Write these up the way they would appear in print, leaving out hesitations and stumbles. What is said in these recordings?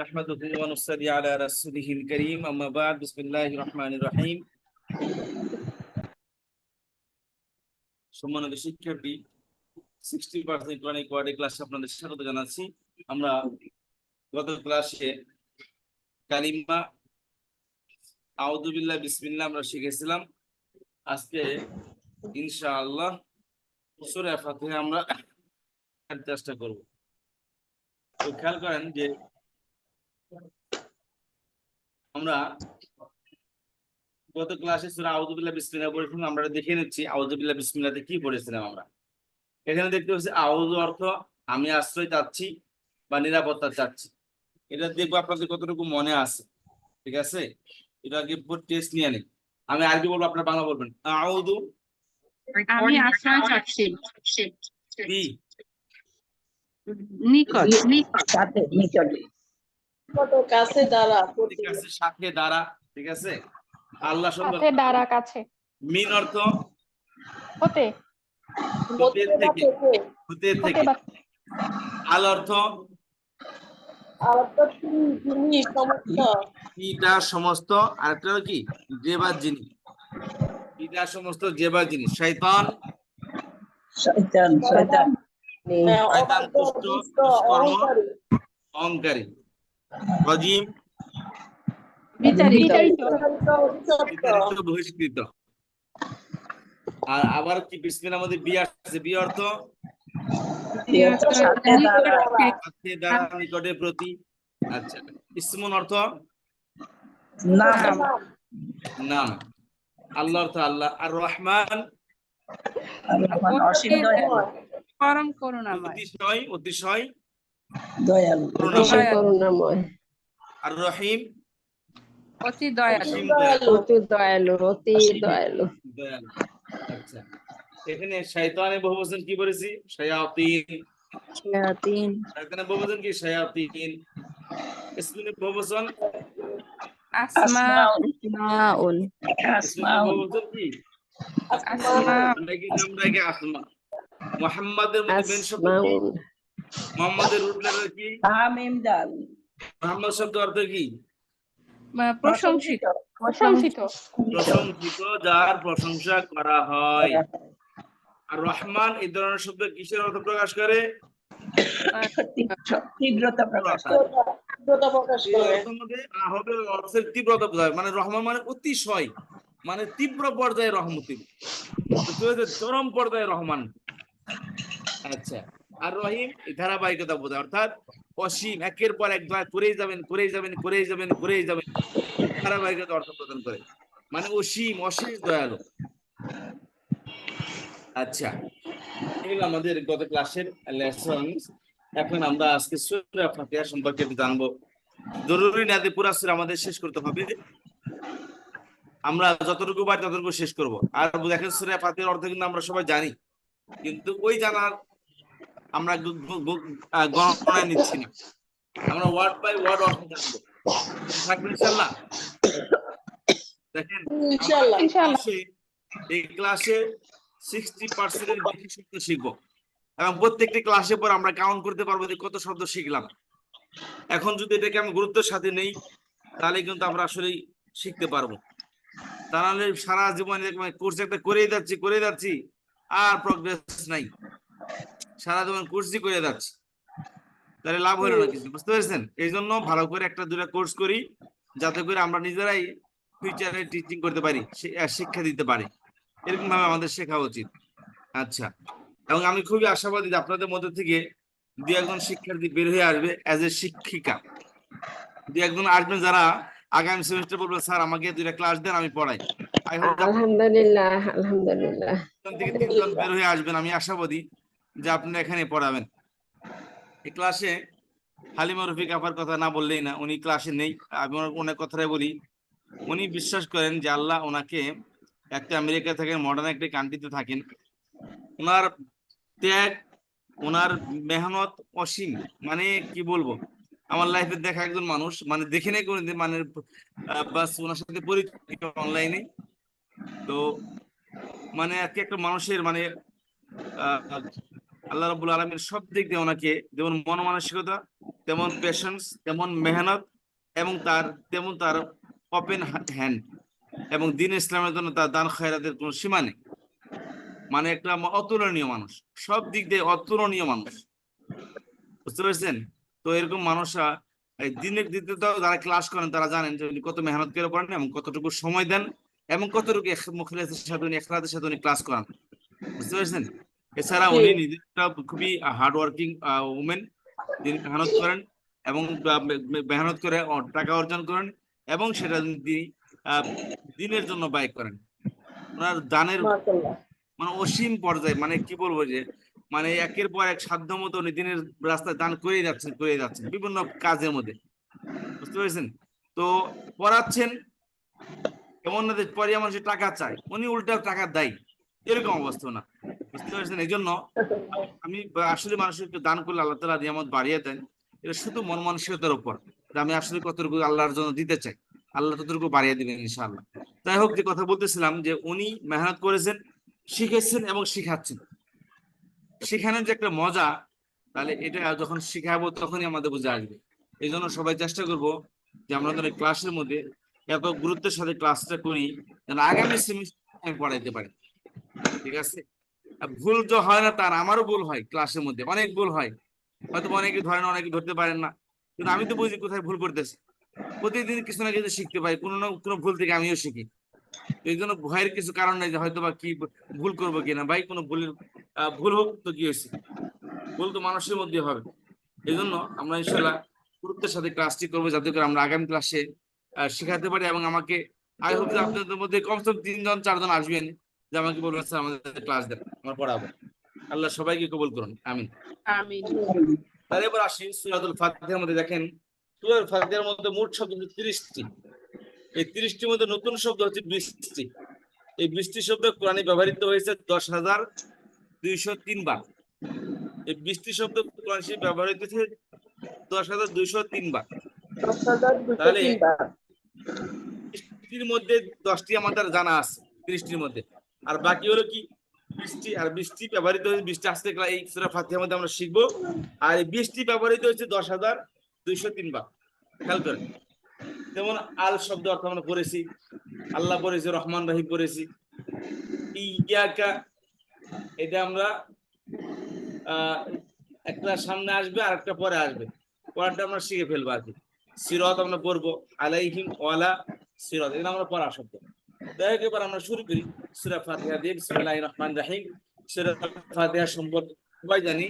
نحمده ونصلي على رسوله الكريم أما بعد بسم الله الرحمن الرحيم সম্মানিত শিক্ষার্থী 60% কোরআনিক ওয়ার্ডে ক্লাসে আপনাদের স্বাগত জানাচ্ছি। আমরা গত ক্লাসে কালিমা আউযু বিল্লাহ বিসমিল্লাহ আমরা শিখেছিলাম। আজকে ইনশাআল্লাহ সূরা ফাতিহা আমরা চেষ্টা করব। তো খেয়াল করেন যে আমরা গত ক্লাসে সূরা আউযু বিল্লাহ বিসমিল্লাহ পড়েছিলাম। আমরা দেখে নিচ্ছি আউযু বিল্লাহ বিসমিল্লাহতে কি পড়েছিলাম আমরা। এখানে দেখতে পাচ্ছি আউযু অর্থ আমি আশ্রয় চাচ্ছি বা নিরাপত্তা চাচ্ছি। এটা দেখবো আপনাদের কতটুকু মনে আছে, ঠিক আছে? এটা আগে টেস্ট নিয়ে নিন। আমি আরবি বলবো, আপনারা বাংলা বলবেন। আউযু আমি আশ্রয় চাচ্ছি কি নিকট কাছে দ্বারা ঠিক আছে, সাথে দ্বারা, ঠিক আছে। আল্লাহ সাথে সম্পর্কে দ্বারা কাছে মিন অর্থ হতে হতে থেকে, হতে হতে থেকে। বা আল অর্থ যিনি সমস্ত ইটা সমস্ত, আরেকটা হলো কি যে বা যিনি, ইটা সমস্ত যে বা যিনি। শয়তান শয়তান শয়তান অবাধ্য, দুষ্ট, দুষ্ট, দুষ্কর্ম, অহংকারী, অহংকারী। রজিম বিচারিত বিতাড়িত, অভিশপ্ত, বিতাড়িত, বহিষ্কৃত। আর আবার কি বিসমিল্লাহর মধ্যে বি আসছে, বি অর্থ সাথে দ্বারা, সাথে দ্বারা, নিকটে, প্রতি। আচ্ছা, ইসমুন অর্থ নাম, নাম। আল্লাহ অর্থ আল্লাহ। আর রহমান অসীম দয়ালু, পরম করুণাময়, অতিশয়, অতিশয় দয়ালু, করুণাময়। করুণাময়, আর রহিম অতি দয়ালু, অসীম দয়ালু, অতি দয়ালু, অতি দয়ালু। দয়ালু। আচ্ছা, এখানে শয়তানের বহুবচন কি বলেছি? শায়াতিন। শায়াতিন, শয়তানের বহুবচন কি? শায়াতিন। ইসমিনের বহুবচন, আসমা মাউন, ইসমিনের বহুবচন কি? আসমা আমরা কি নাম রাখি আসমা। মুহাম্মাদের মধ্যে মেন শব্দ কি? আসমাউন, মুহাম্মাদের রুট লেটার কি? হামিম দাল, মুহাম্মদ শব্দ অর্থ কি? প্রশংসিত, প্রশংসিত, প্রশংসিত, যার প্রশংসা করা হয়। আর রহমান এই ধরনের শব্দ কিসের অর্থ প্রকাশ করে? তীব্রতা প্রকাশ তীব্রতা। করে, তীব্রতা প্রকাশ এই করে, অর্থের মধ্যে হবে অর্থের তীব্রতা বোঝায়। মানে রহমান মানে অতিশয়, মানে তীব্র পর্যায়ে রহমতি, চরম পর্যায়ে রহমান। আচ্ছা, আর রহিম এই ধারাবাহিকতা বোঝায়, অর্থাৎ অসীম, একের পর এক করেই যাবেন, করেই যাবেন, করেই যাবেন, করেই যাবেন, ধারাবাহিকতা অর্থ প্রদান করে, মানে অসীম, অশেষ দয়ালু। আচ্ছা, এগুলো আমাদের গত ক্লাসের লেসন। এখন আমরা আজকে সূরা ফাতিহা সম্পর্কে জানবো। জরুরি না যে পুরা সূরা আমাদের শেষ করতে হবে, আমরা যতটুকু পারি ততটুকু শেষ করব। আর দেখেন সূরা ফাতিহার অর্থ কিন্তু আমরা সবাই জানি, কিন্তু ওই জানার আমরা গণনায় নিচ্ছি না, আমরা ওয়ার্ড বাই ওয়ার্ড অর্থ জানবো। থাকবে ইনশাআল্লাহ। দেখেন ইনশাআল্লাহ। এই ক্লাসে 60% এর বেশি শব্দ শিখবো, এবং প্রত্যেকটি ক্লাসে পর আমরা কাউন্ট করতে পারবো যে কত শব্দ শিখলাম। এখন যদি এটাকে আমি গুরুত্বের সাথে নেই, তাহলে কিন্তু আমরা আসলেই শিখতে পারবো। তাহলে সারা জীবনে কোর্স একটা করেই যাচ্ছি আর প্রগ্রেস নাই, সারা জীবন কোর্সই করে যাচ্ছি, তাহলে লাভ হলো না কিছু। বুঝতে পেরেছেন? এই জন্য ভালো করে একটা দুটা কোর্স করি, যাতে করে আমরা নিজেরাই ফিউচারে টিচিং করতে পারি, শিক্ষা দিতে পারি। এরকম ভাবে আমাদের শেখা উচিত। আচ্ছা, এবং আমি খুবই আশাবাদী যে আপনাদের মধ্যে থেকে দু একজন শিক্ষার্থী বের হয়ে আসবে অ্যাজ এ শিক্ষিকা। দু একজন আসবেন যারা আগামী সেমিস্টার বলবেন, স্যার আমাকে দুইটা ক্লাস দেন, আমি পড়াই। আই হোপ আলহামদুলিল্লাহ, আলহামদুলিল্লাহ। থেকে তিনজন বের হয়ে আসবেন, আমি আশাবাদী যে আপনারা এখানে পড়াবেন। এই ক্লাসে হালিমা রফিক আপার কথা না বললেই না, উনি ক্লাসে নেই। আমি অনেক কথাটাই বলি, উনি বিশ্বাস করেন যে আল্লাহ ওনাকে একটা আমেরিকা থাকেন, মডার্ন একটা কান্ট্রিতে থাকেন, ওনার ত্যাগ, ওনার মেহনত অসীম। মানে কি বলবো, আমার লাইফে দেখা একজন মানুষ, মানে দেখে নেই কোনোদিন, মানে বাস ওনার সাথে পরিচয় অনলাইনে। তো মানে আর কি একটা মানুষের মানে আল্লাহ রাব্বুল আলামিন সব দিক দিয়ে ওনাকে, যেমন মন মানসিকতা, তেমন পেশেন্স, তেমন মেহনত এবং তেমন তার ওপেন হ্যান্ড, এবং দিন ইসলামের জন্য তার দান খয়রাতের কোনো সীমা নেই। মানে একটা অতুলনীয় মানুষ, সব দিক দিয়ে অতুলনীয় মানুষ, বুঝতে পেরেছেন? তো এরকম মানুষরা এই দিনের দিতে তো যারা ক্লাস করেন তারা জানেন যে উনি কত মেহনত করে পড়েন এবং কতটুকু সময় দেন এবং কতটুকু মুখলিসের সাথে উনি ইখলাসের সাথে উনি ক্লাস করান, বুঝতে পেরেছেন? এছাড়া জি। উনি নিজেরা খুবই হার্ড ওয়ার্কিং উমেন। তিনি মেহনত করেন এবং মেহনত করে টাকা অর্জন করেন এবং সেটা তিনি আহ, দিনের জন্য ব্যয় করেন। ওনার দানের মাশাআল্লাহ। মানে অসীম পর্যায়ে, মানে কি বলবো যে মানে একের পর এক সাধ্য মতো উনি দিনের রাস্তায় দান করে যাচ্ছেন বিভিন্ন কাজের মধ্যে, বুঝতে পেরেছেন? তো পড়াচ্ছেন, এমন না যে পরিয়া মানুষের টাকা চায়, উনি উল্টা টাকা দেয়, এরকম অবস্থা না, বুঝতে পেরেছেন? এই জন্য আমি আসলে মানুষের একটু দান করলে আল্লাহ তাআলা নিয়ামত বাড়িয়ে দেন। এটা শুধু মন মানসিকতার উপর, যে আমি আসলে কতটুকু আল্লাহর জন্য দিতে চাই, আল্লাহ ততটুকু বাড়িয়ে দিবেন ইনশাআল্লাহ। যাই হোক, যে কথা বলতেছিলাম যে উনি মেহনত করেছেন, শিখেছেন এবং শিখাচ্ছেন। শেখানোর যে একটা মজা, তাহলে এটা যখন শিখাবো তখনই আমাদের বুঝে আসবে। এই জন্য সবাই চেষ্টা করব যে আমরা যেন ক্লাসের মধ্যে এত গুরুত্বের সাথে ক্লাসটা করি, যেন আগামী সেমিস্টার আমি পড়াইতে পারি, ঠিক আছে? আর ভুল তো হয় না তার, আমারও ভুল হয়, ক্লাসের মধ্যে অনেক ভুল হয়, হয়তো অনেকে ধরেন অনেকে ধরতে পারেন না, কিন্তু আমি তো বুঝি কোথায় ভুল করতেছি। প্রতিদিন কিছু না কিছু শিখতে পাই, কোনো না কোনো ভুল থেকে আমিও শিখি। তো এই জন্য ভয়ের কিছু কারণ নেই যে হয়তো বা কি ভুল করবো কিনা, ভাই কোনো ভুলের ভুল হোক তো কি হয়েছে, ভুল তো মানুষের মধ্যে হবে। এই জন্য আমরা ইনশাল্লাহ গুরুত্বের সাথে ক্লাসটি করবো, যাতে করে আমরা আগামী ক্লাসে শেখাতে পারি। এবং আমাকে আই হোপ যে আপনাদের মধ্যে কমসে কম 3-4 জন আসবেন, যে আমাকে বলবেন স্যার আমাদের ক্লাস দেন, আমরা পড়াবো। আল্লাহ সবাইকে কবুল করুন, আমিন। আমিন। তাহলে এবার আসি সূরাতুল ফাতিহার মধ্যে। দেখেন, সূরাতুল ফাতিহার মধ্যে মোট শব্দ হচ্ছে 30টি। এই 30টির মধ্যে নতুন শব্দ হচ্ছে 20টি। এই 20টি শব্দ কোরআনে ব্যবহৃত হয়েছে 10,203 বার। এই 20টি শব্দ কোরআন শরীফে ব্যবহৃত হয়েছে 10,203 বার। 10,203 বার। 30টির মধ্যে 10টি আমাদের জানা আছে, 30টির মধ্যে। আর বাকি হলো কি 20টি, আর 20টি ব্যবহৃত হয়েছে 20টি আজকে এই সূরা ফাতিহার মধ্যে আমরা শিখবো। আর এই 20টি ব্যবহৃত হয়েছে 10,203 বার। খেয়াল করেন, যেমন আল শব্দ অর্থ আমরা পড়েছি, আল্লাহ পড়েছি, রহমান রহিম পড়েছি। ইয়াকা, এটা আমরা একটা সামনে আসবে আর একটা পরে আসবে, পরেরটা আমরা শিখে ফেলবো আর কি। সিরাত আমরা পড়বো, আলাইহিম ওয়ালা সিরাত, এটা আমরা পড়া শব্দ। যাই হোক, এবার আমরা শুরু করি সূরা ফাতিহা দিয়ে। বিসমিল্লাহির রহমানির রহিম। সূরা ফাতিহা সম্পর্কে সবাই জানি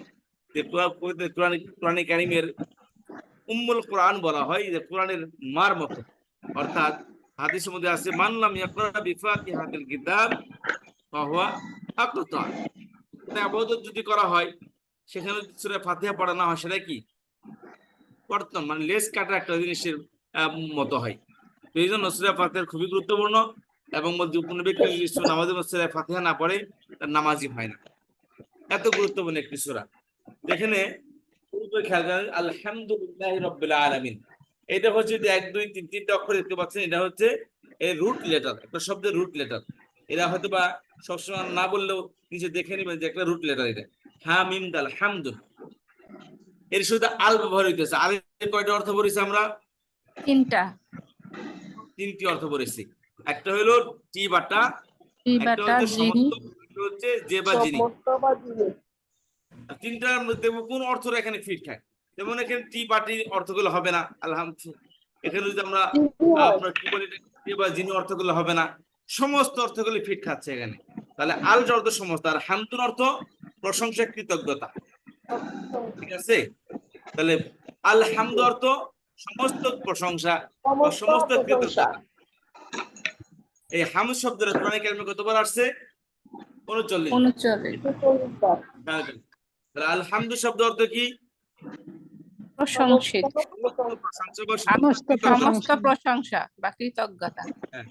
যে কোরআনে কারীমের উম্মুল কোরআন বলা হয়, যে কোরআনের মার মতো। অর্থাৎ হাদিসের মধ্যে আছে, মান লাম ইয়াকরা বিফাতিহাতিল কিতাব ফাহুয়া আক্তা। ইবাদত যদি করা হয়, সেখানে সূরা ফাতিহা পড়া না হয়, সেটা কি কর্তন, মানে লেস কাটা একটা জিনিসের মতো হয়। তো এই জন্য সূরা ফাতিহা খুবই গুরুত্বপূর্ণ, এবং মধ্যে কোনো ব্যক্তি যদি নামাজের মধ্যে সূরা ফাতিহা না পড়ে, তার নামাজই হয় না। এত গুরুত্বপূর্ণ একটি সূরা। যেখানে খেয়াল করেন, আলহামদুলিল্লাহি রাব্বিল আলামিন, এটা হচ্ছে যে 1 2 3 তিনটা অক্ষর দেখতে পাচ্ছেন, এটা হচ্ছে এর রুট লেটার, একটা শব্দের রুট লেটার। এরা হয়তো বা সবসময় না বললেও নিচে দেখে নেবেন যে একটা রুট লেটার এটা। হা মিম দাল হামদু, এর শুধু আল ব্যবহার হইতেছে। আল কয়টা অর্থ পড়েছি আমরা? 3টা। 3টি অর্থ পড়েছি। একটা হলো টি বাটা, একটা বাটা হচ্ছে জিনি। সমস্ত, একটা হচ্ছে যে বা যিনি। সমস্ত বা যিনি। আর তিনটার মধ্যে কোন অর্থটা এখানে ফিট খায়? যেমন এখানে টি পার্টি অর্থগুলো হবে না, আলহামদুলিল্লাহ। এখানে যদি আমরা আপনার কি বলি, টি বা যিনি অর্থগুলো হবে না, সমস্ত অর্থগুলো ফিট খাচ্ছে এখানে। তাহলে আল অর্থ সমস্ত, আর হামদুর অর্থ প্রশংসা, কৃতজ্ঞতা, ঠিক আছে? তাহলে আলহামদু অর্থ সমস্ত প্রশংসা বা সমস্ত সমস্ত প্রশংসা। কৃতজ্ঞতা। এই হামদ শব্দটা কোরআনে কারিমে কতবার আসছে? 39 বার। 39। 39 বার। তাহলে আলহামদু শব্দ অর্থ কি? প্রশংসিত। সমস্ত প্রশংসা বা সমস্ত কৃতজ্ঞতা। সমস্ত প্রশংসা বা কৃতজ্ঞতা। হ্যাঁ,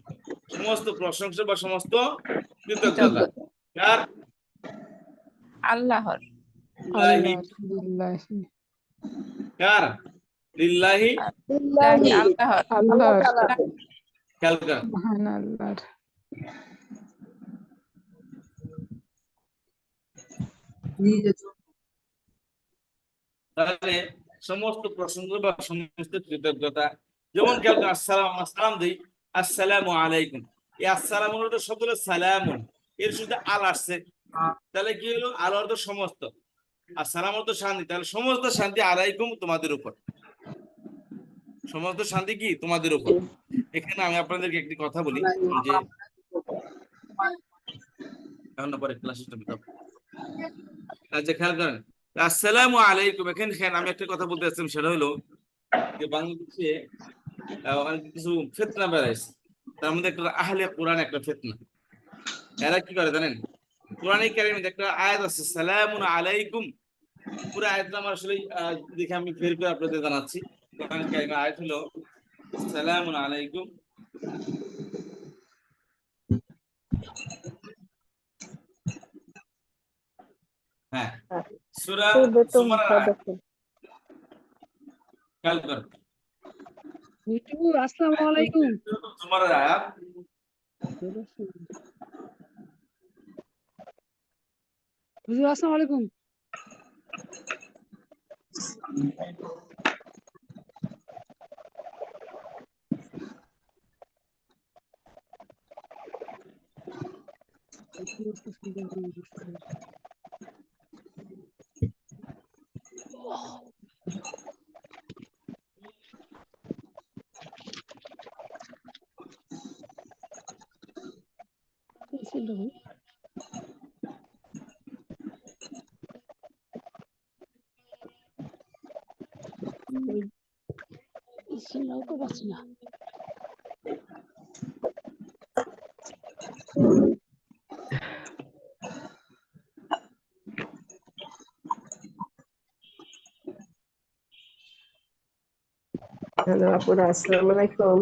সমস্ত প্রশংসা বা সমস্ত কৃতজ্ঞতা কৃতজ্ঞতা কার? আল্লাহর। লিল্লাহি। আলহামদুলিল্লাহি কার? লিল্লাহি। লিল্লাহি, আল্লাহর। আল্লাহ আল্লাহর তাআলার। খেয়াল করেন। মহান আল্লাহর। তাহলে সমস্ত প্রশংসা বা সমস্ত কৃতজ্ঞতা। যেমন কেউ সালাম দিই, আসসালামু আলাইকুম, এই আসসালাম শব্দ হলো সালামুন, এর শুধু আল আসছে, তাহলে কি হলো? আল অর্থ সমস্ত, আর সালাম অর্থ শান্তি, তাহলে সমস্ত শান্তি আলাইকুম তোমাদের উপর, সমস্ত শান্তি কি তোমাদের উপর। এখানে আমি আপনাদেরকে একটি কথা বলি যে এখন পরে ক্লাস আচ্ছা খেয়াল করেন, আসসালামু আলাইকুম, এখানে খেয়াল আমি একটা কথা বলতে চাচ্ছিলাম, সেটা হলো যে বাংলাদেশে অনেক কিছু ফিতনা বেড়াইছে, তার মধ্যে একটা আহলে কোরআন একটা ফিতনা। এরা কি করে জানেন? কোরআনে কারিমে একটা আয়াত আছে সালামুন আলাইকুম, পুরো আয়াতটা আমার আসলে দেখে আমি ফের করে আপনাদের জানাচ্ছি। কোরআনে কারিমে আয়াত হলো সালামুন আলাইকুম, হ্যাঁ, সূরা জুমার আয়াত, খেয়াল করেন হুজুর আসসালামু আলাইকুম। জুমার আয়াত, হুজুর আসসালামু আলাইকুম। তো পাচ্ছি না। হ্যালো আপুরা, আসসালামু আলাইকুম।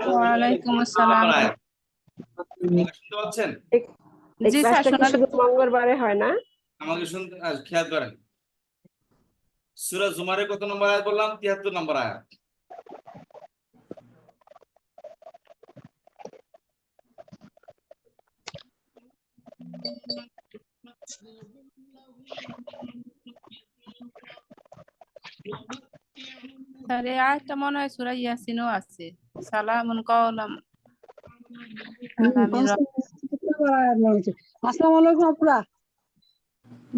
ওয়ালাইকুম আসসালাম। আয়াত শুনতে পাচ্ছেন? এই জি স্যার, ক্লাসটা কি শোনা শুধু মঙ্গলবারে হয় না? আমাকে শুনতে খেয়াল করেন, সূরা জুমারে কত নম্বর আয়াত বললাম? 73 নম্বর আয়াত। স্যার এই আয়াতটা মনে হয় সূরা ইয়াসিনও আছে, সালামুন কাওলাম মির রাব্বির। আসসালামু আলাইকুম আপুরা।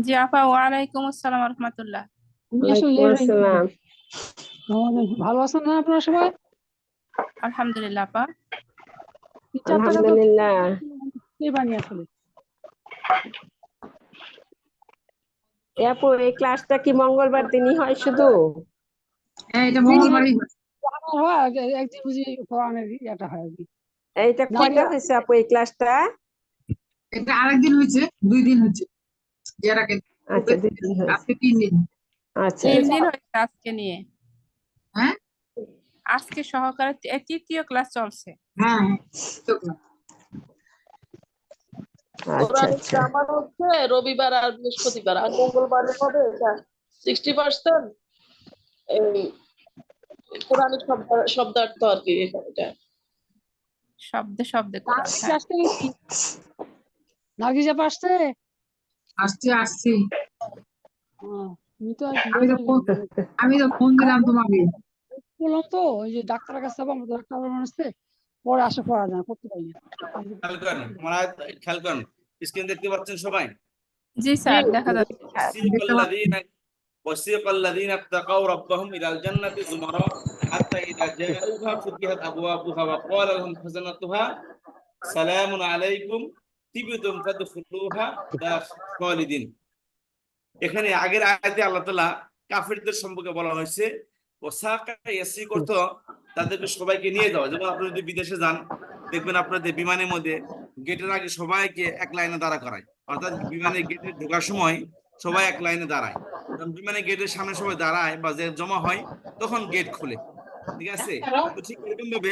জি আপা, ওয়ালাইকুম আসসালাম ওয়া রাহমাতুল্লাহ। ওয়ালাইকুম আসসালাম। ভালো আছেন না আপনারা সবাই? আলহামদুলিল্লাহ আপা। টিচারটা তো আলহামদুলিল্লাহ। কে বানিয়ে আসলে? আপু, এই ক্লাসটা কি মঙ্গলবার দিনই হয় শুধু? হ্যাঁ, এটা মঙ্গলবারই হয় একদিন বুঝি কোরআনের এটা হয় আর কি। এইটা কয়টা হয়েছে আপু এই ক্লাসটা? এটা আরেকদিন হয়েছে, 2 দিন হচ্ছে। এর আগে আচ্ছা, 2 দিন হয়েছে। আজকে 3 দিন। আচ্ছা 3 আচ্ছা। দিন হয়েছে আজকে নিয়ে, হ্যাঁ আজকে সহকারে তৃতীয় ক্লাস চলছে। হ্যাঁ হ্যাঁ, তো আচ্ছা আচ্ছা। আমার হচ্ছে রবিবার আর বৃহস্পতিবার, আর মঙ্গলবারে হবে এটা 60% এই কোরআনিক শব্দার্থ আর কি এটা। শব্দে শব্দে কোরআন। আসতে আসতে কি নার্গিস আপা আসছে? আসছি। তুমি তো আমি তো ফোন দিলাম তোমাকে। বললাম তো ওই যে ডাক্তারের কাছে যাবো, আমাদের ডাক্তার আসছে, পরে আসা করা যায় না, করতে পারি না। খেয়াল করেন আমার আয়াত, খেয়াল করেন, স্ক্রিন দেখতে পাচ্ছেন সবাই? জি স্যার, দেখা যাচ্ছে। وسيق الذين اتقوا ربهم إلى الجنة زمرا حتى إذا جاءوها فتحت أبوابها وقال لهم خزنتها سلام عليكم طبتم فادخلوها خالدين। এখানে আগের আয়াতে আল্লাহ তাআলা কাফিরদের সম্পর্কে বলা হয়েছে, ওসাকা ইয়াসিক অর্থ তাদেরকে সবাইকে নিয়ে যাওয়া। যেমন আপনি যদি বিদেশে যান, দেখবেন আপনাদের বিমানের মধ্যে গেটের আগে সবাইকে এক লাইনে দাঁড়া করায়, অর্থাৎ বিমানের গেটে ঢোকার সময় সবাই এক লাইনে দাঁড়ায়। যখন বিমানের গেটের সামনে সবাই দাঁড়ায় বা যে জমা হয়, তখন গেট খুলে, ঠিক আছে? তো ঠিক এরকম ভাবে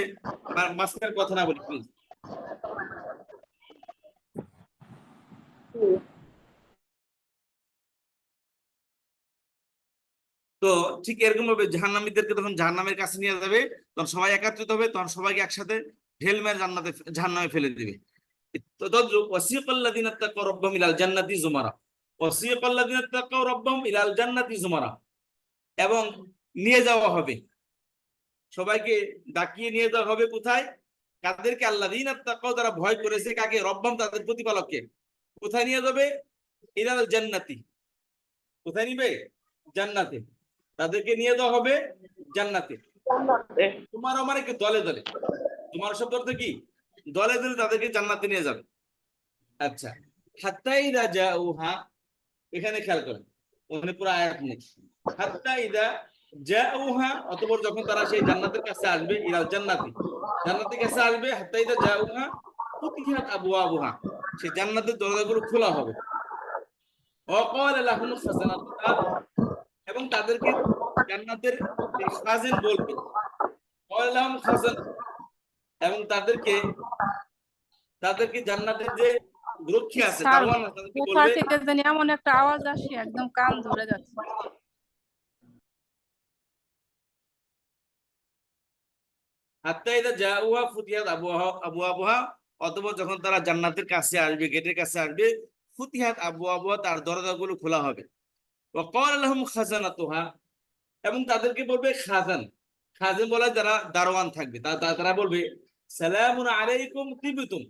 মাঝখানের কথা না বলি প্লিজ। তো ঠিক এরকম ভাবে জাহান্নামীদেরকে তখন জাহান্নামের কাছে নিয়ে যাবে, তখন সবাই একত্রিত হবে, তখন সবাইকে একসাথে ঢেল মেরে জাহান্নামে ফেলে দিবে। তো তদ্রুপ ওয়াসিকাল্লাযিনা তাকাউ রাব্বাহুম ইলাল জান্নাতি যুমারা, ওয়াসিকাল্লাযিনা তাকাউ রাব্বাহুম ইলাল জান্নাতি যুমারা, এবং নিয়ে যাওয়া হবে, সবাইকে ডাকিয়ে নিয়ে যাওয়া হবে কোথায়? কাদেরকে? আল্লাযীনা তাকাও, তারা ভয় করেছে কাকে? রব্বাম, তাদের প্রতিপালককে। কোথায় নিয়ে যাবে? ইলাল জান্নাতি। কোথায় নিবে? জান্নাতে। তাদেরকে নিয়ে যাওয়া হবে জান্নাতে। জান্নাতে। তোমার আমার কি দলে দলে, তোমার শব্দ অর্থ কি? দলে দলে তাদেরকে জান্নাতে নিয়ে যাবে। আচ্ছা, হাত্তা ইযা জাউহা, এখানে খেয়াল করেন, ওখানে পুরো আয়াত নেই। হাত্তা ইযা জাউহা, অতঃপর যখন তারা সেই জান্নাতের কাছে আসবে, ইলাল জান্নাতি, জান্নাতের কাছে আসবে, হাত্তা ইযা জাউহা ফুতিহাত আবওয়াবুহা, সেই জান্নাতের দরজাগুলো খোলা হবে। ওয়াকালা লাহুম খাজানাতুহা, এবং তাদেরকে জান্নাতের এই খাজিন বলবে, ওয়াকালা লাহুম খাজান, এবং তাদেরকে জান্নাতের যে রক্ষী আছে, স্যার, দারোয়ান আছে, তাদেরকে কোথা বলবে, থেকে জানি এমন একটা আওয়াজ আসে, একদম কান ধরে যাচ্ছে। হাত্তা ইযা জাউহা ফুতিহাত আবওয়াবুহা, অতঃপর যখন তারা জান্নাতের কাছে আসবে, গেটের কাছে আসবে, ফুতিহাত আবওয়াবুহা, তার দরজাগুলো খোলা হবে। ওয়াকালা লাহুম খাজানাতুহা, এবং তাদেরকে বলবে খাজান। খাজান বলা যারা দারোয়ান থাকবে, তারা বলবে, সালামুন আলাইকুম তিবতুম,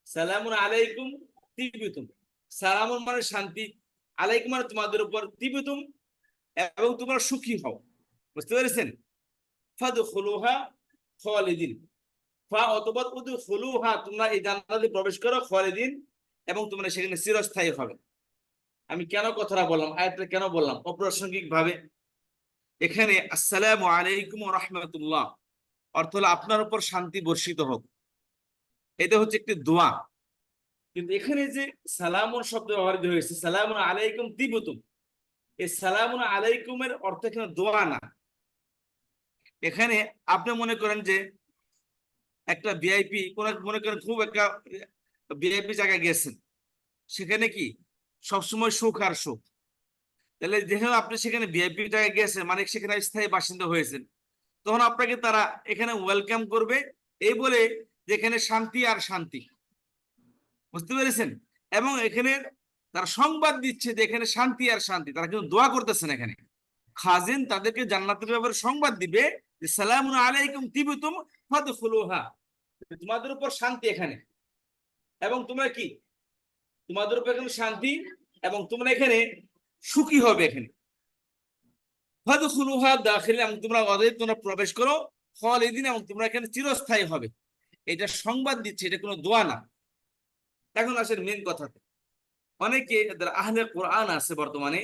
সালামুন আলাইকুম তিবতুম। সালামুন মানে শান্তি, আলাইকুম মানে তোমাদের উপর, তিবতুম এবং তোমরা সুখী হও। বুঝতে পেরেছেন? ফাদখুলুহা খালিদিন, ফা অতঃপর উদখুলুহা, তোমরা এই জান্নাতে প্রবেশ করো, খালিদিন, এবং তোমরা সেখানে চিরস্থায়ী হবে। আমি কেন কথাটা বললাম, আয়াতটা কেন বললাম অপ্রাসঙ্গিক ভাবে? এখানে আসসালামু আলাইকুম ওয়া রাহমাতুল্লাহ অর্থ হলো আপনার উপর শান্তি বর্ষিত হোক, এটা হচ্ছে একটি দোয়া। কিন্তু এখানে যে সালামুন শব্দ ব্যবহৃত হয়েছে, সালামুন আলাইকুম তিবতুম, এই সালামুন আলাইকুমের অর্থ এখানে দোয়া না। এখানে আপনি মনে করেন যে একটা ভিআইপি, কোন মনে করেন খুব একটা ভিআইপি জায়গায় গেছেন, সেখানে কি সবসময় সুখ আর সুখ, তাহলে যেহেতু আপনি সেখানে ভিআইপি জায়গায় গেছেন, মানে সেখানে স্থায়ী বাসিন্দা হয়েছেন, তখন আপনাকে তারা এখানে ওয়েলকাম করবে এই বলে যে এখানে শান্তি আর শান্তি। বুঝতে পেরেছেন? এবং এখানে তারা সংবাদ দিচ্ছে যে এখানে শান্তি আর শান্তি, তারা কিন্তু দোয়া করতেছেন। এখানে খাজিন তাদেরকে জান্নাতের ব্যাপারে সংবাদ দিবে যে সালামুন আলাইকুম তিবতুম ফাদখুলুহা, তোমাদের উপর শান্তি এখানে, এবং তোমরা কি, তোমাদের উপর এখানে শান্তি, এবং তোমরা এখানে সুখী হবে। এখানে ফাদখুলুহা দাখিলান, এবং তোমরা প্রবেশ করো, খালিদিন, এবং তোমরা এখানে চিরস্থায়ী হবে। এটা সংবাদ দিচ্ছে, এটা কোনো দোয়া না। এখন আসেন মেন কথাতে, অনেকে যারা আহলে কোরআন আছে বর্তমানে,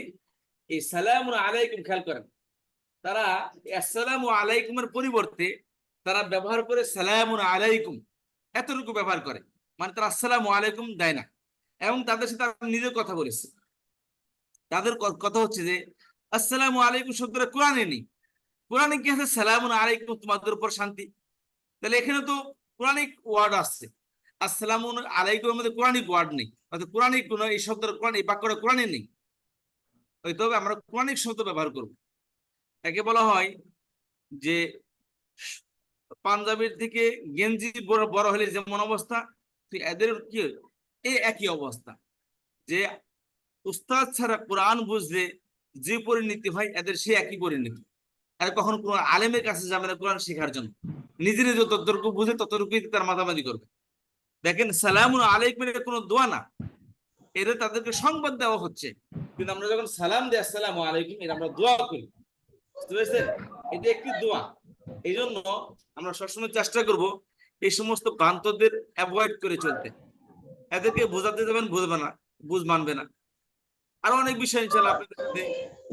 এই সালামুন আলাইকুম খেয়াল করেন, তারা আসসালামু আলাইকুমের পরিবর্তে তারা ব্যবহার করে সালামুন আলাইকুম, এতটুকু ব্যবহার করে, মানে তারা আসসালামু আলাইকুম দেয় না। এবং তাদের সাথে তারা নিজের কথা বলেছে, তাদের কথা হচ্ছে যে আসসালামু আলাইকুম শব্দটা কোরআনে নেই। কোরআনে কি আছে? সালামুন আলাইকুম, তোমাদের উপর শান্তি। তাহলে এখানে তো কোরআনিক ওয়ার্ড আসছে, আসসালামুন আলাইকুমের মধ্যে কোরআনিক ওয়ার্ড নেই, অর্থাৎ কোরআনিক কোনো এই শব্দটা, কোরআন এই বাক্যটা কোরআনে নেই। তবে আমরা কোরআনিক শব্দ ব্যবহার করব। একে বলা হয় যে পাঞ্জাবির থেকে গেঞ্জি বড় হলে যেমন অবস্থা, এদের কি এই একই অবস্থা, যে উস্তাদ ছাড়া কোরআন বুঝলে যে পরিণতি হয়, এদের সে একই পরিণতি। আর কখন কোন আলেমের কাছে যাবে না কোরআন শেখার জন্য, নিজের যতটুকু বুঝে ততটুকুই তার মাথামাজি করবে। দেখেন সালামুন আলাইকুম এর কোনো দোয়া না, এটা তাদেরকে সংবাদ দেওয়া হচ্ছে। কিন্তু আমরা যখন সালাম দিই আসসালামু আলাইকুম, এটা আমরা দোয়া করি। বুঝতে পেরেছেন? এটা একটি দোয়া। এই জন্য আমরা সবসময় চেষ্টা করব এই সমস্ত ভ্রান্তদের অ্যাভয়েড করে চলতে। এদেরকে বোঝাতে যাবেন, বুঝবে না, মানবে না। আরো অনেক বিষয় ইনশাআল্লাহ আপনাদের সাথে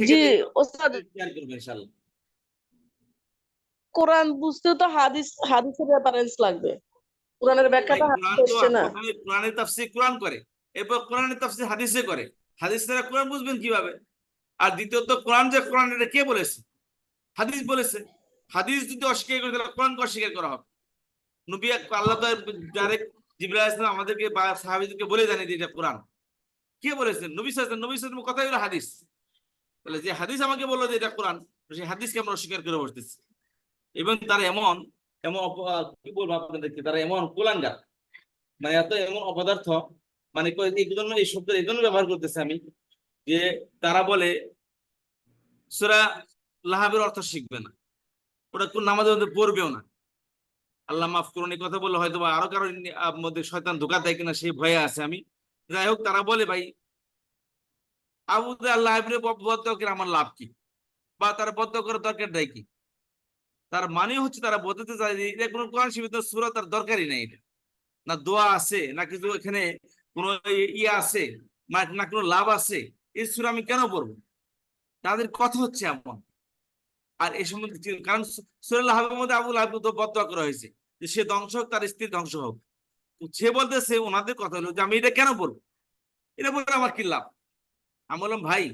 জি ওস্তাদ, শেয়ার করবো ইনশাআল্লাহ। কোরআন বুঝতেও তো হাদিসের রেফারেন্স লাগবে, কোরআনের ব্যাখ্যাটা কোরআন তো হাদিসে না। প্রথমে কোরআনের তাফসীর কোরআন করে, এরপর কোরআনের তাফসীর হাদিসে করে। হাদিস ছাড়া কোরআন বুঝবেন কিভাবে? আর দ্বিতীয়ত কোরআন যে কোরআন, এটা কে বলেছে? হাদিস বলেছে। হাদিস যদি অস্বীকার করে, তাহলে কোরআনকে অস্বীকার করা হবে। নবী আল্লাহ ডাইরেক্ট জিবরাইল আলাইহিস সালাম আমাদেরকে বা সাহাবীদেরকে বলে জানিয়ে দিয়ে এটা কোরআন। কে বলেছেন? নবী সাল্লাল্লাহু আলাইহি ওয়াসাল্লাম, কথাই হলো হাদিস। তাহলে যে হাদিস আমাকে বললো যে এটা কোরআন, সেই হাদিসকে আমরা অস্বীকার করে বসতেছি। এবং তারা এমন এমন কি বলবো আপনাদেরকে, তারা এমন কুলাঙ্গার, মানে এমন অপদার্থ, মানে এই জন্য এই শব্দ এই জন্য ব্যবহার করতেছে আমি, যে তারা বলে সূরা লাহাবের অর্থ শিখবে না, ওটা কোন নামাজের মধ্যে পড়বেও না। আল্লাহ মাফ করুন, এই কথা বললে হয়তো বা আরো কারো মধ্যে শয়তান ধোঁকা দেয় কিনা সেই ভয়ে আছে আমি। যাই হোক, তারা বলে ভাই আবু আল্লাহ বদয়া করে আমার লাভ কি, বা তারা বদয়া করার দরকার দেয় কি? তার মানে হচ্ছে তারা বলতে চায় যে এটা কোনো কোরআন শিবিত সূরা তার দরকারই নেই, এটা না দোয়া আছে না কিছু এখানে কোনো ইয়ে আছে, না কোনো লাভ আছে, এই সূরা আমি কেন পড়বো? তাদের কথা হচ্ছে এমন। আর এই সম্বন্ধে কারণ সূরা লাহাবের মধ্যে আবু লাহাব তো বদয়া করা হয়েছে যে সে ধ্বংস হোক, তার স্ত্রী ধ্বংস হোক। সে বলতেছে, ওনাদের কথা হলো যে আমি এটা কেন বলবো, এটা বলে আমার কি লাভ? আমি বললাম ভাই,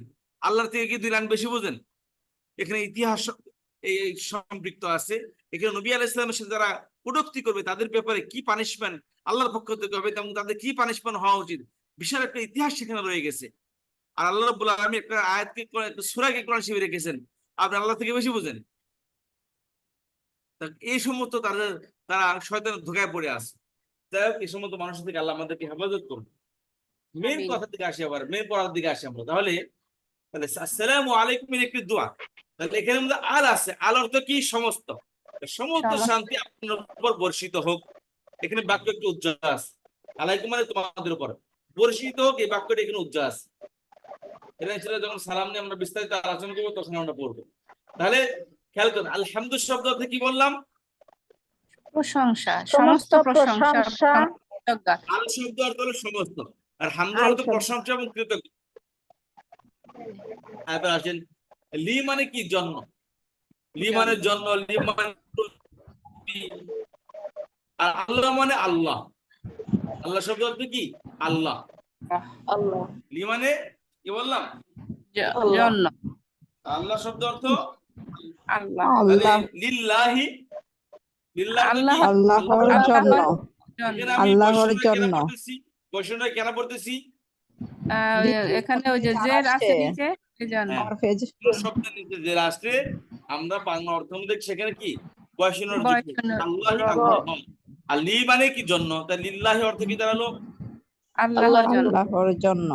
আল্লাহর থেকে কি 2 লাইন বেশি বোঝেন? এখানে ইতিহাস এই সম্পৃক্ত আছে। এখানে নবী আলাইহিস সালামের সাথে যারা কটূক্তি করবে তাদের ব্যাপারে কি পানিশমেন্ট আল্লাহর পক্ষ থেকে হবে এবং তাদের কি পানিশমেন্ট হওয়া উচিত, বিশাল একটা ইতিহাস সেখানে রয়ে গেছে। আর আল্লাহ রাব্বুল আলামিন একটা আয়াতকে একটা সূরাকে কোরআন শরীফে রেখেছেন, আপনি আল্লাহ থেকে বেশি বোঝেন? এই সমস্ত তারা শয়তানের ধোঁকায় পড়ে আছে। যাই হোক, এই সমস্ত মানুষের থেকে আল্লাহ আমাদেরকে হেফাজত করুন। মেন আমিন। কথার দিকে আসি, আবার মেন পড়ার দিকে আসি আমরা। তাহলে আসসালামু আলাইকুম এর একটি দোয়া। তাহলে এখানে মধ্যে আল আছে, আল অর্থ কি? সমস্ত। সমস্ত সমস্ত। শান্তি আপনার উপর বর্ষিত হোক। এখানে বাক্য একটু উজ্জ্বল আছে, আলাইকুম মানে তোমাদের উপর বর্ষিত হোক, এই বাক্যটা এখানে উজ্জ্বল আছে। এটা ছিল যখন সালাম নিয়ে আমরা বিস্তারিত আলোচনা করবো তখন আমরা পড়বো। তাহলে খেয়াল করুন, আলহামদুলিল্লাহ শব্দ অর্থ কি বললাম? প্রশংসা, সমস্ত প্রশংসা, প্রশংসা। কৃতজ্ঞতা। আল শব্দ অর্থ হলো সমস্ত, আর হামদ আল অর্থ শব্দ। প্রশংসা এবং কৃতজ্ঞতা। এবার আসেন, লি মানে কি? জন্ম। লি মানে জন্ম, লি মানে উৎপত্তি। আর আল্লাহ মানে আল্লাহ। আল্লাহ শব্দ অর্থ কি? আল্লাহ। আল্লাহ লি মানে কি বললাম? আল্লাহ জন্য আল্লাহ শব্দ অর্থ আল্লাহ, তাহলে আল্লাহ লিল্লাহি, লিল্লাহ অর্থ কি? আল্লাহ, আল্লাহর আল্লাহর জন্য। জন্য। এখানে আমি আল্লাহর বৈষম্য কেন জন্য। পড়তেছি? বৈষম্য কেন পড়তেছি? এখানে ওই যে জের আছে নিচে, এই জন্য। হ্যাঁ, হরফেজ। কোন শব্দের নিচে যে রাষ্ট্রে আমরা বাংলা অর্থ মধ্যে সেখানে কি বয়সনের যুক্ত বয়সনের আল্লাহি রব, আল্লাহ। আর লি মানে কি? জন্য। তাই লিল্লাহি অর্থ কি দাঁড়ালো? আল্লাহর জন্য। আল্লাহর জন্য।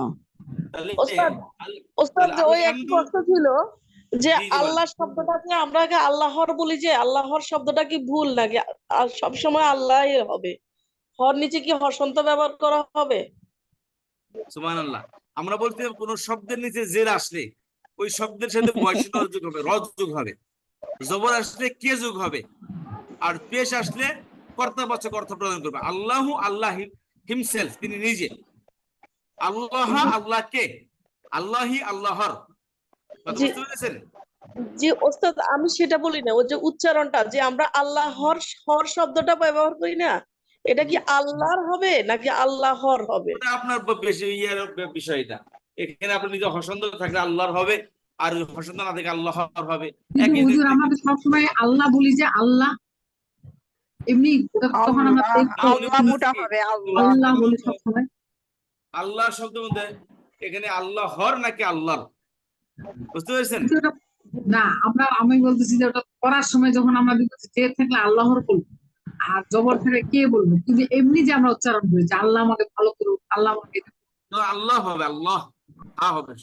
তাহলে ওস্তাদ আল- ওস্তাদ তাহলে যে ওই একটা আলহামদু, প্রশ্ন ছিল যে জি জি বলেন। আল্লাহ শব্দটাকে আমরা আগে আল্লাহর বলি, যে আল্লাহর শব্দটা কি ভুল নাকি আর সব সময় আল্লাহ হবে? হর নিচে কি হর্ষন্ত ব্যবহার করা হবে? সুবহানাল্লাহ। আমরা বলতে কোন শব্দের নিচে জের আসলে ওই শব্দের সাথে বয়সনের যুগ হবে, রজ যুগ হবে। জবর আসলে কে যুগ হবে, আর পেশ আসলে কর্তাবাচক অর্থ প্রদান করবে। আল্লাহু, আল্লাহ হিমসেলফ, তিনি নিজে। আল্লাহ, আল্লাহকে। আল্লাহি, আল্লাহর। কথা জি বুঝতে পেরেছেন? জি ওস্তাদ, আমি সেটা বলি না, ওই যে উচ্চারণটা যে আমরা আল্লাহর হর শব্দটা ব্যবহার করি না, এটা কি আল্লাহর হবে নাকি আল্লাহর হবে? ওটা আপনার বেশি ইয়ের বিষয়টা। এখানে আপনি নিজে হসন্ত থাকলে আল্লাহর হবে, আর হসন্ত না থেকে আল্লাহর হবে। কিন্তু একই হুজুর জিনিস। আমরা তো সবসময় আল্লাহ বলি, যে আল্লাহ এমনি তখন আমরা আল্লাহ, আপনি আল্লাহ মোটা বলতেছেন কি? হবে আল্লাহ। আল্লাহ বলি সবসময়। আল্লাহ শব্দের মধ্যে এখানে আল্লাহর নাকি আল্লাহর? বুঝতে পেরেছেন? কিন্তু ওটা না, আমি বলতেছি যে ওটা পড়ার সময় যখন আমরা লিখতেছি যে থাকলে আল্লাহর বলবো, আর জবর থাকলে কে বলবো, কিন্তু এমনি যে আমরা উচ্চারণ করি যে আল্লাহ আমাকে ভালো করুক, আল্লাহ আমাকে এটা করুক, তো আল্লাহ হবে, আল্লাহ হবে।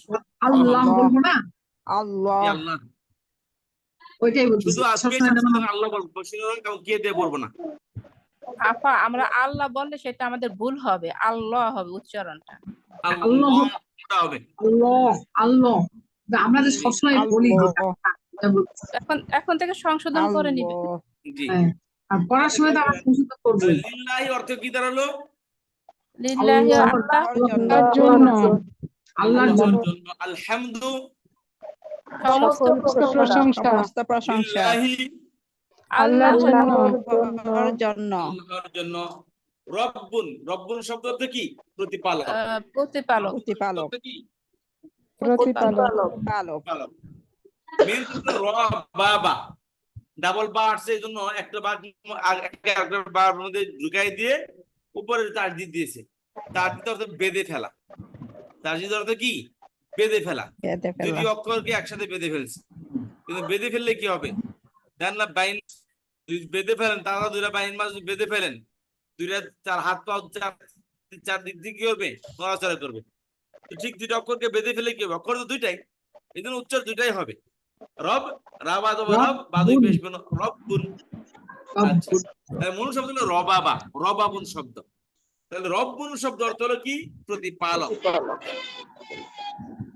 আল্লাহ আল্লাহ। বলবো না, আল্লাহ। কি আল্লাহ? ওইটাই বলতেছি শুধু আজকে সবসময় যেমন আল্লাহ বলবো, কে দিয়ে বলবো না। আপা, আমরা আল্লাহ বললে সেটা আমাদের ভুল হবে, আল্লাহ হবে উচ্চারণটা। আল্লাহ আল্লাহ হবে। আল্লাহ আল্লাহ, আমরা যে জি সবসময় বলি যেটা, আল্লাহ। এটা বলতেছি। এখন থেকে সংশোধন করে নিবে। আল্লাহ। জি। হ্যাঁ, আর পড়ার সময় তো আমরা সংশোধন করবোই। লিল্লাহি অর্থ কি দাঁড়ালো? লিল্লাহি আল্লাহ, আল্লাহ জন্য। আল্লাহর জন্য। জন্য। আলহামদু সমস্ত প্রশংসা সমস্ত প্রশংসা লিল্লাহি, আল্লাহর জন্য। আল্লাহর জন্য। আল্লাহর জন্য। রব্বুন, রব্বুন শব্দ অর্থ কি? প্রতিপালক। প্রতিপালক। প্রতিপালক। অর্থ কি? প্রতিপালক। পালক। পালক। মেন শব্দ বাবা, ডাবল বা আসছে, এই জন্য একটা বার একটা বার মধ্যে ঢুকাই দিয়ে উপরে তাসদিদ দিয়েছে। তাসদিদ অর্থ বেঁধে ফেলা। তাসদিদ অর্থ কি? বেঁধে ফেলা। বেঁধে ফেলা। দুটি অক্ষরকে একসাথে বেঁধে ফেলছে, কিন্তু বেঁধে ফেললে কি হবে? জান না, বাইন বেঁধে ফেলেন, তারা দুইটা বাইন মাছ বেঁধে ফেলেন, দুইটা চার হাত পা চার দিক দিয়ে কি করবে? নড়াচড়া করবে। তো ঠিক দুইটা অক্ষরকে বেঁধে ফেলে কি হবে? অক্ষর তো দুইটাই, এই জন্য উচ্চার দুইটাই হবে। রব, রাবা দেবো রব, বাদুই পেশ রব্বুন। আচ্ছা, মূল শব্দ হলো রবাবা, রবাবুন শব্দ। তাহলে রব্বুন শব্দ অর্থ হলো কি? প্রতিপালক।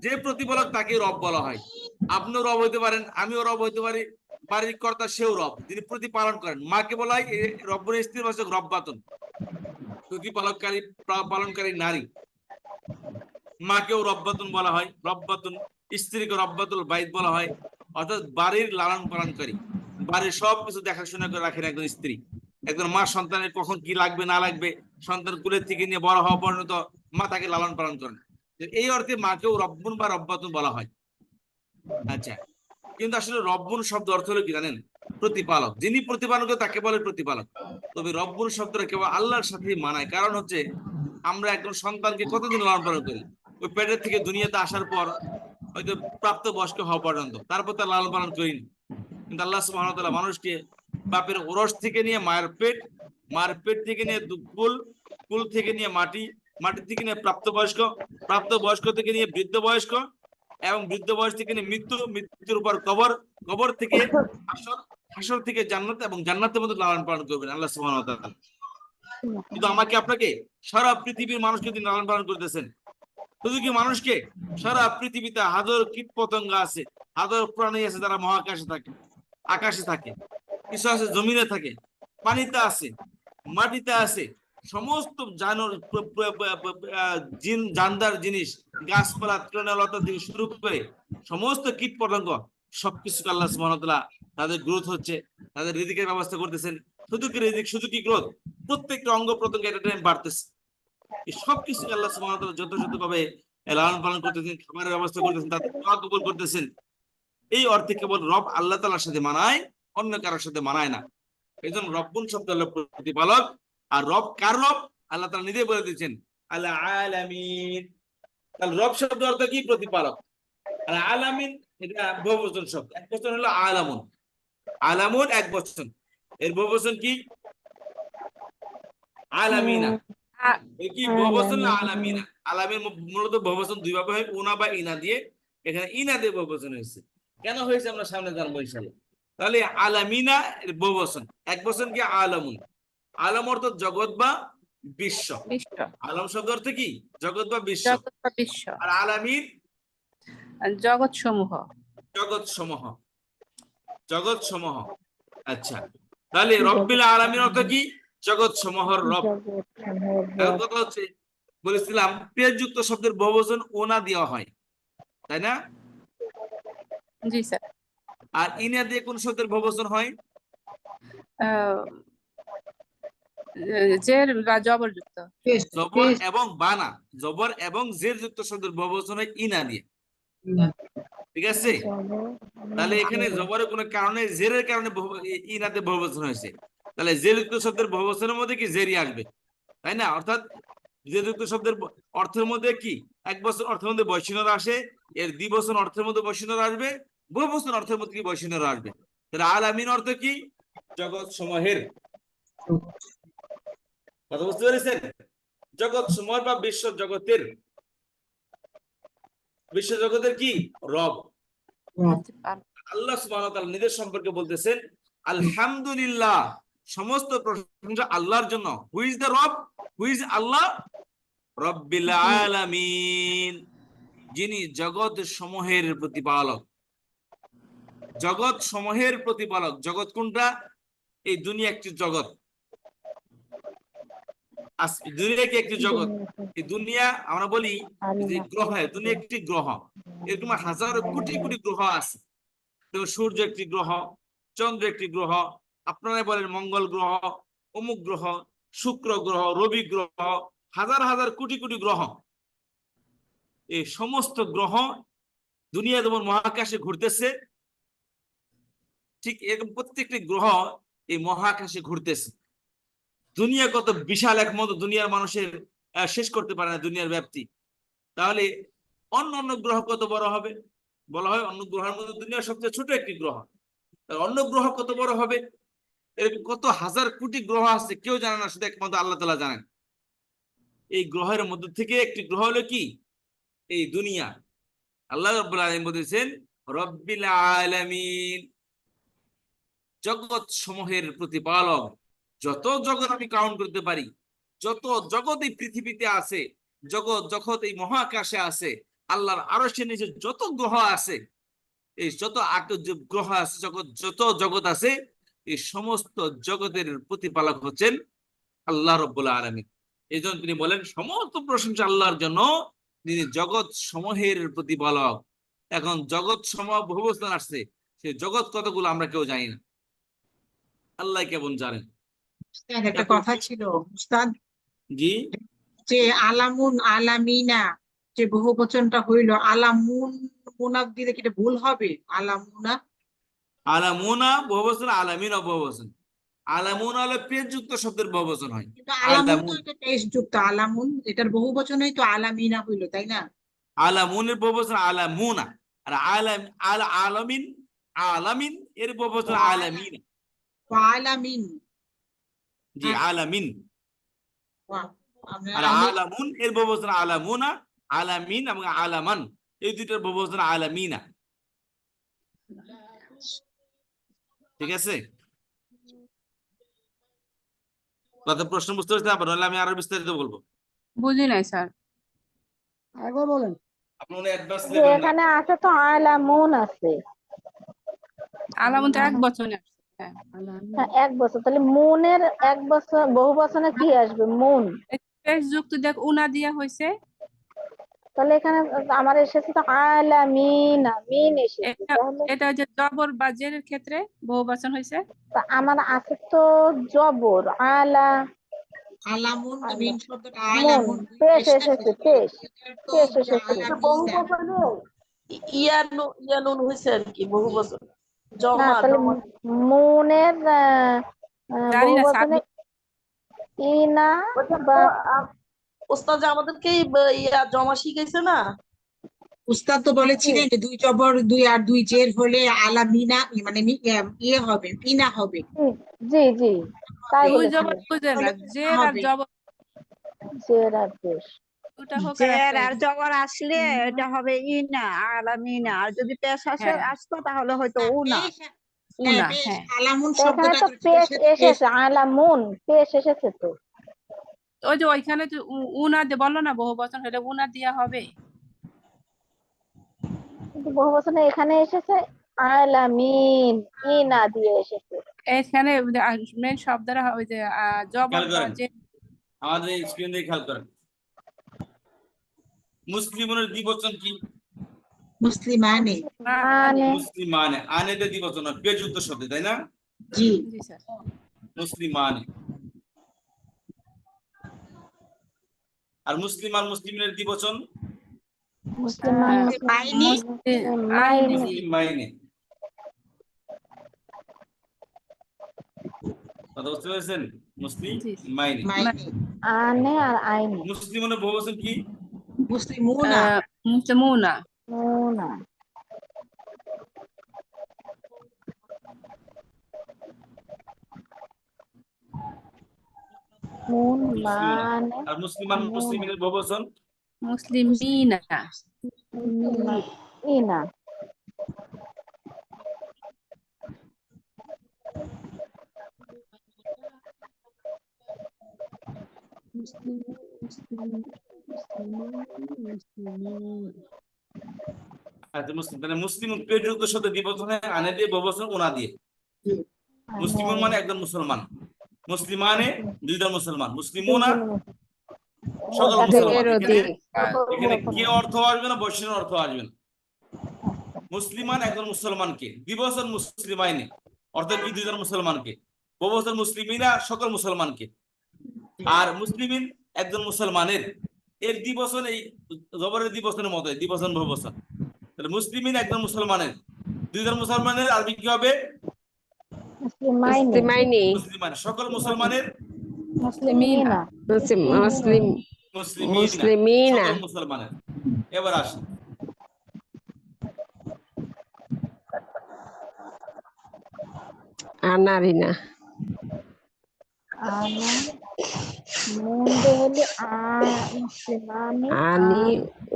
যে প্রতিপালক তাকে রব বলা হয়। আপনিও রব হইতে পারেন, আমিও রব হইতে পারি, বাড়ির কর্তা সেও রব, যিনি প্রতিপালন করেন। মাকে বলা হয় রব্বুন স্ত্রীর বাচক রব্বাতুন, প্রতিপালনকারী, পালনকারী নারী। মাকেও রব্বাতুন বলা হয়, রব্বাতুন। স্ত্রীকে রব্বাতুল বাইত বলা হয়, অর্থাৎ বাড়ির লালন পালনকারী, বাড়ির সবকিছু দেখাশোনা করে রাখেন একজন স্ত্রী। একজন মা সন্তানের কখন কি লাগবে না লাগবে, সন্তান কুলের থেকে নিয়ে বড় হওয়া পর্যন্ত মা তাকে লালন পালন করেন। এই অর্থে মাকেও রব্বুন বা রব্বাতুন বলা হয়। আচ্ছা, কিন্তু আসলে রব্বুন শব্দ অর্থ হলো কি জানেন? প্রতিপালক। যিনি প্রতিপালক তাকে বলে প্রতিপালক। তবে রব্বুন শব্দটা কেবল আল্লাহর সাথে মানায়। কারণ হচ্ছে আমরা একজন সন্তানকে কতদিন লালন পালন করি? ওই পেটের থেকে দুনিয়াতে আসার পর হয়তো প্রাপ্ত বয়স্ক হওয়া পর্যন্ত, তারপর তার লালন পালন করিনি। কিন্তু আল্লাহ সুবহানাহু ওয়া তাআলা মানুষকে বাপের ওরস থেকে নিয়ে মায়ের পেট, মায়ের পেট থেকে নিয়ে কুল, কুল থেকে নিয়ে মাটি, মাটির থেকে নিয়ে প্রাপ্তবয়স্ক, প্রাপ্তবয়স্ক থেকে নিয়ে বৃদ্ধ বয়স্ক, এবং বৃদ্ধ বয়স থেকে নিয়ে মৃত্যু, মৃত্যুর উপর কবর, কবর থেকে হাসর, হাসর থেকে জান্নাত, এবং জান্নাতের মধ্যে লালন পালন করবেন আল্লাহ সুবহানাহু ওয়া তাআলা। কিন্তু আমাকে আপনাকে, সারা পৃথিবীর মানুষকে তিনি লালন পালন করতেছেন। শুধু কি মানুষকে? সারা পৃথিবীতে হাজার কীট পতঙ্গ আছে, হাজার প্রাণী আছে যারা মহাকাশে থাকে, আকাশে থাকে, কিছু আছে জমিনে থাকে, পানিতে আছে, মাটিতে আছে। সমস্ত জিন জানদার জিনিস, গাছপালা, তৃণলতা থেকে শুরু করে সমস্ত কীট পতঙ্গ, সবকিছু আল্লাহ সুবহানাহু ওয়া তাআলা তাদের গ্রোথ হচ্ছে, তাদের রিজিকের ব্যবস্থা করতেছেন। শুধু কি রিজিক, শুধু কি গ্রোথ, প্রত্যেকটা অঙ্গ প্রত্যঙ্গ একটা টাইম বাড়তেছে। এই সবকিছু আল্লাহ সুবহানাহু ওয়া তাআলা যথাযথভাবে লালন পালন করতেছেন, খাবারের ব্যবস্থা করতেছেন, তাদের দোয়া কবুল করতেছেন। এই অর্থে কেবল রব আল্লাহ তাআলার সাথে মানায়, অন্য কারোর সাথে মানায় না। এই জন্য রব্বুন শব্দ হলো প্রতিপালক। আর রব কার রব? আল্লাহ তাআলা নিজে বলে দিয়েছেন আল আলামিন। তাহলে রব শব্দ অর্থ কি? প্রতিপালক। আর আলামিন এটা বহুবচন শব্দ, এক বচন হলো আলামুন। আলামুন এক বচন, এর বহুবচন কি? আলামিনা। এই কি বহুবচন না আলামিনা? আলামিন মূলত বহুবচন দুই ভাবে হয়, উনা বা ইনা দিয়ে। এখানে ইনা দিয়ে বহুবচন হয়েছে। কেন হয়েছে আমরা সামনে জানবো ইনশাআল্লাহ। তাহলে আলামিনা এর বহুবচন, এক বচন কি? আলামুন। আলম অর্থ জগৎ বা বিশ্ব। বিশ্ব, আলম শব্দ অর্থ কি? জগৎ বা বিশ্ব। জগৎ বা বিশ্ব, আর আলামিন জগৎ সমূহ। জগৎ সমূহ, জগৎ সমূহ। আচ্ছা, তাহলে রব্বিল আলামিন অর্থ কি? জগৎ সমূহর রব। এখন কথা হচ্ছে, বলেছিলাম পেশযুক্ত শব্দের বহুবচন ওনা দেওয়া হয়, তাই না? জি স্যার। আর ইনা দিয়ে কোন শব্দের বহুবচন হয়? জের বা জবরযুক্ত। পেশ, জবর পেশ, এবং বানা, জবর এবং জের যুক্ত শব্দের বহুবচন হয় ইনা দিয়ে। ঠিক আছে? তাহলে এখানে জবরের কোনো কারণে, জেরের কারণে ইনাতে বহুবচন হয়েছে। তাহলে জেরযুক্ত শব্দের বহুবচনের মধ্যে কি জেরই আসবে, তাই না? অর্থাৎ জেরযুক্ত শব্দের অর্থের মধ্যে কি এক বছর অর্থের মধ্যে বৈশিন্যর আসে, এর দ্বিবচন অর্থের মধ্যে বৈশিন্যর আসবে, বহুবচন অর্থের মধ্যে কি বৈশিন্যর আসবে। তাহলে আলামিন অর্থ কি? জগৎ সমূহের। কথা বুঝতে পেরেছেন? জগৎ সমূহের বা বিশ্ব জগতের, বিশ্ব জগতের কি? রব। আল্লাহ সুবহানাহু ওয়া তাআলা নিজের সম্পর্কে বলতেছেন আলহামদুলিল্লাহ, সমস্ত প্রশংসা আল্লাহর জন্য। হু ইজ দ্য রব? হু ইজ আল্লাহ? রব্বিল আলামিন, যিনি জগৎ সমূহের প্রতিপালক। জগৎ সমূহের প্রতিপালক। জগৎ কোনটা? এই দুনিয়া একটি জগৎ, দুনিয়া কি একটি জগৎ? এই দুনিয়া আমরা বলি যে গ্রহ, দুনিয়া একটি গ্রহ। এরকম হাজার কোটি কোটি গ্রহ আছে। সূর্য একটি গ্রহ, চন্দ্র একটি গ্রহ, আপনারা বলেন মঙ্গল গ্রহ, অমুক গ্রহ, শুক্র গ্রহ, রবি গ্রহ, হাজার হাজার কোটি কোটি গ্রহ। এই সমস্ত গ্রহ দুনিয়া যেমন মহাকাশে ঘুরতেছে, ঠিক এরকম প্রত্যেকটি গ্রহ এই মহাকাশে ঘুরতেছে। দুনিয়া কত বিশাল, একমাত্র দুনিয়ার মানুষের শেষ করতে পারে না দুনিয়ার ব্যাপ্তি। তাহলে অন্য অন্য গ্রহ কত বড় হবে? বলা হয় অন্য গ্রহের মধ্যে দুনিয়ার সবচেয়ে ছোট একটি গ্রহ। অন্য গ্রহ কত বড় হবে? এরকম কত হাজার কোটি গ্রহ আছে, কেউ জানে না, শুধু একমাত্র আল্লাহ তাআলা জানেন। এই গ্রহের মধ্যে থেকে একটি গ্রহ হলো কি? এই দুনিয়া। আল্লাহ রাব্বুল আলামিন বলেছেন রব্বিল আলামিন, জগৎ সমূহের প্রতিপালক। যত জগৎ আমি কাউন্ট করতে পারি, যত জগৎ এই পৃথিবীতে আছে, জগৎ এই মহাকাশে আছে, আল্লাহর আরশের নিচে যত গ্রহ আছে, এই যত গ্রহ আছে, যত জগৎ আছে, এই সমস্ত জগতের প্রতিপালক হচ্ছেন আল্লাহ রাব্বুল আলামিন। এই জন্য তিনি বলেন সমস্ত প্রশংসা আল্লাহর জন্য, যিনি জগৎ সমূহের প্রতিপালক। এখন জগৎ সমূহ বহুবচন আসছে, সেই জগৎ কতগুলো আমরা কেউ জানি না, আল্লাহ কেমন জানেন। উস্তাদ, একটা এখন কথা ছিল উস্তাদ, জি, যে আলামুন আলামিনা যে বহুবচনটা হইল, আলামুন মুনাফ দিলে কি এটা ভুল হবে? আলামুনা, আলামুনা বহুবচন, আলামিন বহুবচন। আলামুনা হলো পেশযুক্ত শব্দের বহুবচন হয়। কিন্তু আলামুন তো আলামুন, এটা পেশ যুক্ত, আলামুন এটার বহুবচনই তো আলামিনা হইলো, তাই না? আলামুনের বহুবচন আলামুনা, আর আলামিন, আলামিন এর বহুবচন আলামিন। আলামিন। জি, আলামিন। আর আমি আলামুন এর বহুবচন আলামুনা, আলামিন এবং আলামান, এই দুইটার বহুবচন আলামিনা। ঠিক আছে, কথা প্রশ্ন বুঝতে পারছেন? আবার নাহলে আমি আরো বিস্তারিত বলবো। বুঝি নাই স্যার। একবার বলেন। আপনি মনে অ্যাডভান্স যে নেবেন না। এখানে আছে তো আলামুন আছে, আলামন তো এক বছরে আসছে। হ্যাঁ। হ্যাঁ, 1 বছর, তাহলে মুনের 1 বছর বহু বচনে কি আসবে? মুন। পেশ যুক্ত দেখ উনা দিয়া হয়েছে। তাহলে এখানে আমার এসেছে তো আলামিনা, মিন এসেছে, এটা তাহলে এটা যে জবর বা জেরের ক্ষেত্রে বহু বচন হয়েছে। তা আমার আছে তো জবর আলা, আলামুন আলা মিন শব্দটা মুন, আলামুন পেশ পেশটা এসেছে, শেষে, পেশ এটার তো পেশ এসেছে। বহু আলামিনা। বচনে ইয়ানুন হয়েছে আর কি, বহু বচন। না, জমা তাহলে জমা মুনের জানি বহু না স্যার। বচনে ইনা ওটা বা তো ওস্তাদ যে আমাদেরকে জমা শিখাইছে না। উস্তাদ তো বলেছিলেন যে 2 জবর 2 আর 2 জের হলে আলামিনা, মানে ইয়ে হবে, মিনা হবে। জি জি, তাই দুই জবর বলেছিলেন। বুঝে না, তাহলে জের আর হবে। জবর জের আর পেশ। দুটা হোক আর জের একটাই। আর জবর আসলে এটা হবে ইনা, আলামিনা। আর যদি পেশ হ্যাঁ, আসতো তাহলে হয়তো উনা। পেশ, হ্যাঁ, উনা। পেশ হ্যাঁ, আলামুন তো এখানে শব্দটা তো তো পেশ সাথে পেশ এসেছে, আলামুন পেশ এসেছে তো। ওই যে ওইখানে যে উনা দিয়ে বললো না বহু বচন হলে উনা দিয়া হবে। কিন্তু বহু বচনে এখানে এসেছে আলামিন, ইনা দিয়ে এসেছে। এখানে মেন শব্দটা ওই যে জবর খেয়াল বা করেন, যে আমাদের স্ক্রিন দিয়ে খেয়াল করেন। মুসলিমের দ্বিবচন কি? মুসলিমানে। মানে মুসলিমানে, আনেতে দ্বিবচন হয় পেশযুক্ত শব্দ, তাই না? জি, জি স্যার। মুসলিমানে। আর মুসলিমের দ্বিবচন মুসলিমান, মাইনি। মাইনি, মুসলিমাইনে। কথা বুঝতে পেরেছেন? মুসলিমাইনে। মাইনি। আনে আর আইনি, মুসলিমের বহুবচন কি? মুসলিমুনা। মুসলিমুনা। মুনা। মুন মুসলিমুনা। মানে আর মুসলিমের বহুবচন মুসলিমিনা। ইনা। আচ্ছা, মুসলিম, তাহলে মুসলিম পেশযুক্ত শব্দ দ্বিবচন হয় আনে দিয়ে, বহুবচন উনা দিয়ে। মুসলিম মানে একজন মুসলমান, মুসলিমানে দুইজন মুসলমান, মুসলিমুনা সকল মুসলমান। এখানে এখানে কে অর্থ আসবে না, বৈশ্বিক অর্থ আসবে না। মুসলিমান একজন মুসলমানকে, দ্বিবচন মুসলিমাইনে অর্থাৎ কি দুইজন মুসলমানকে, বহুবচন মুসলিমিনা সকল মুসলমানকে। আর মুসলিমিন একজন মুসলমানের, এর দ্বিবচন এই জবরের দ্বিবচনের মতো, দ্বিবচন বহুবচন। তাহলে মুসলিমিন একজন মুসলমানের, দুইজন মুসলমানের আরবি কি হবে? মুসলিমাইনি, মুসলিমান, সকল মুসলমানের মুসলিমিনা, মুসলিমিনা সকল মুসলমানের। এবার আসি আনারিনা। আনা মুন্ডে হলে মুসলিমানি, আনি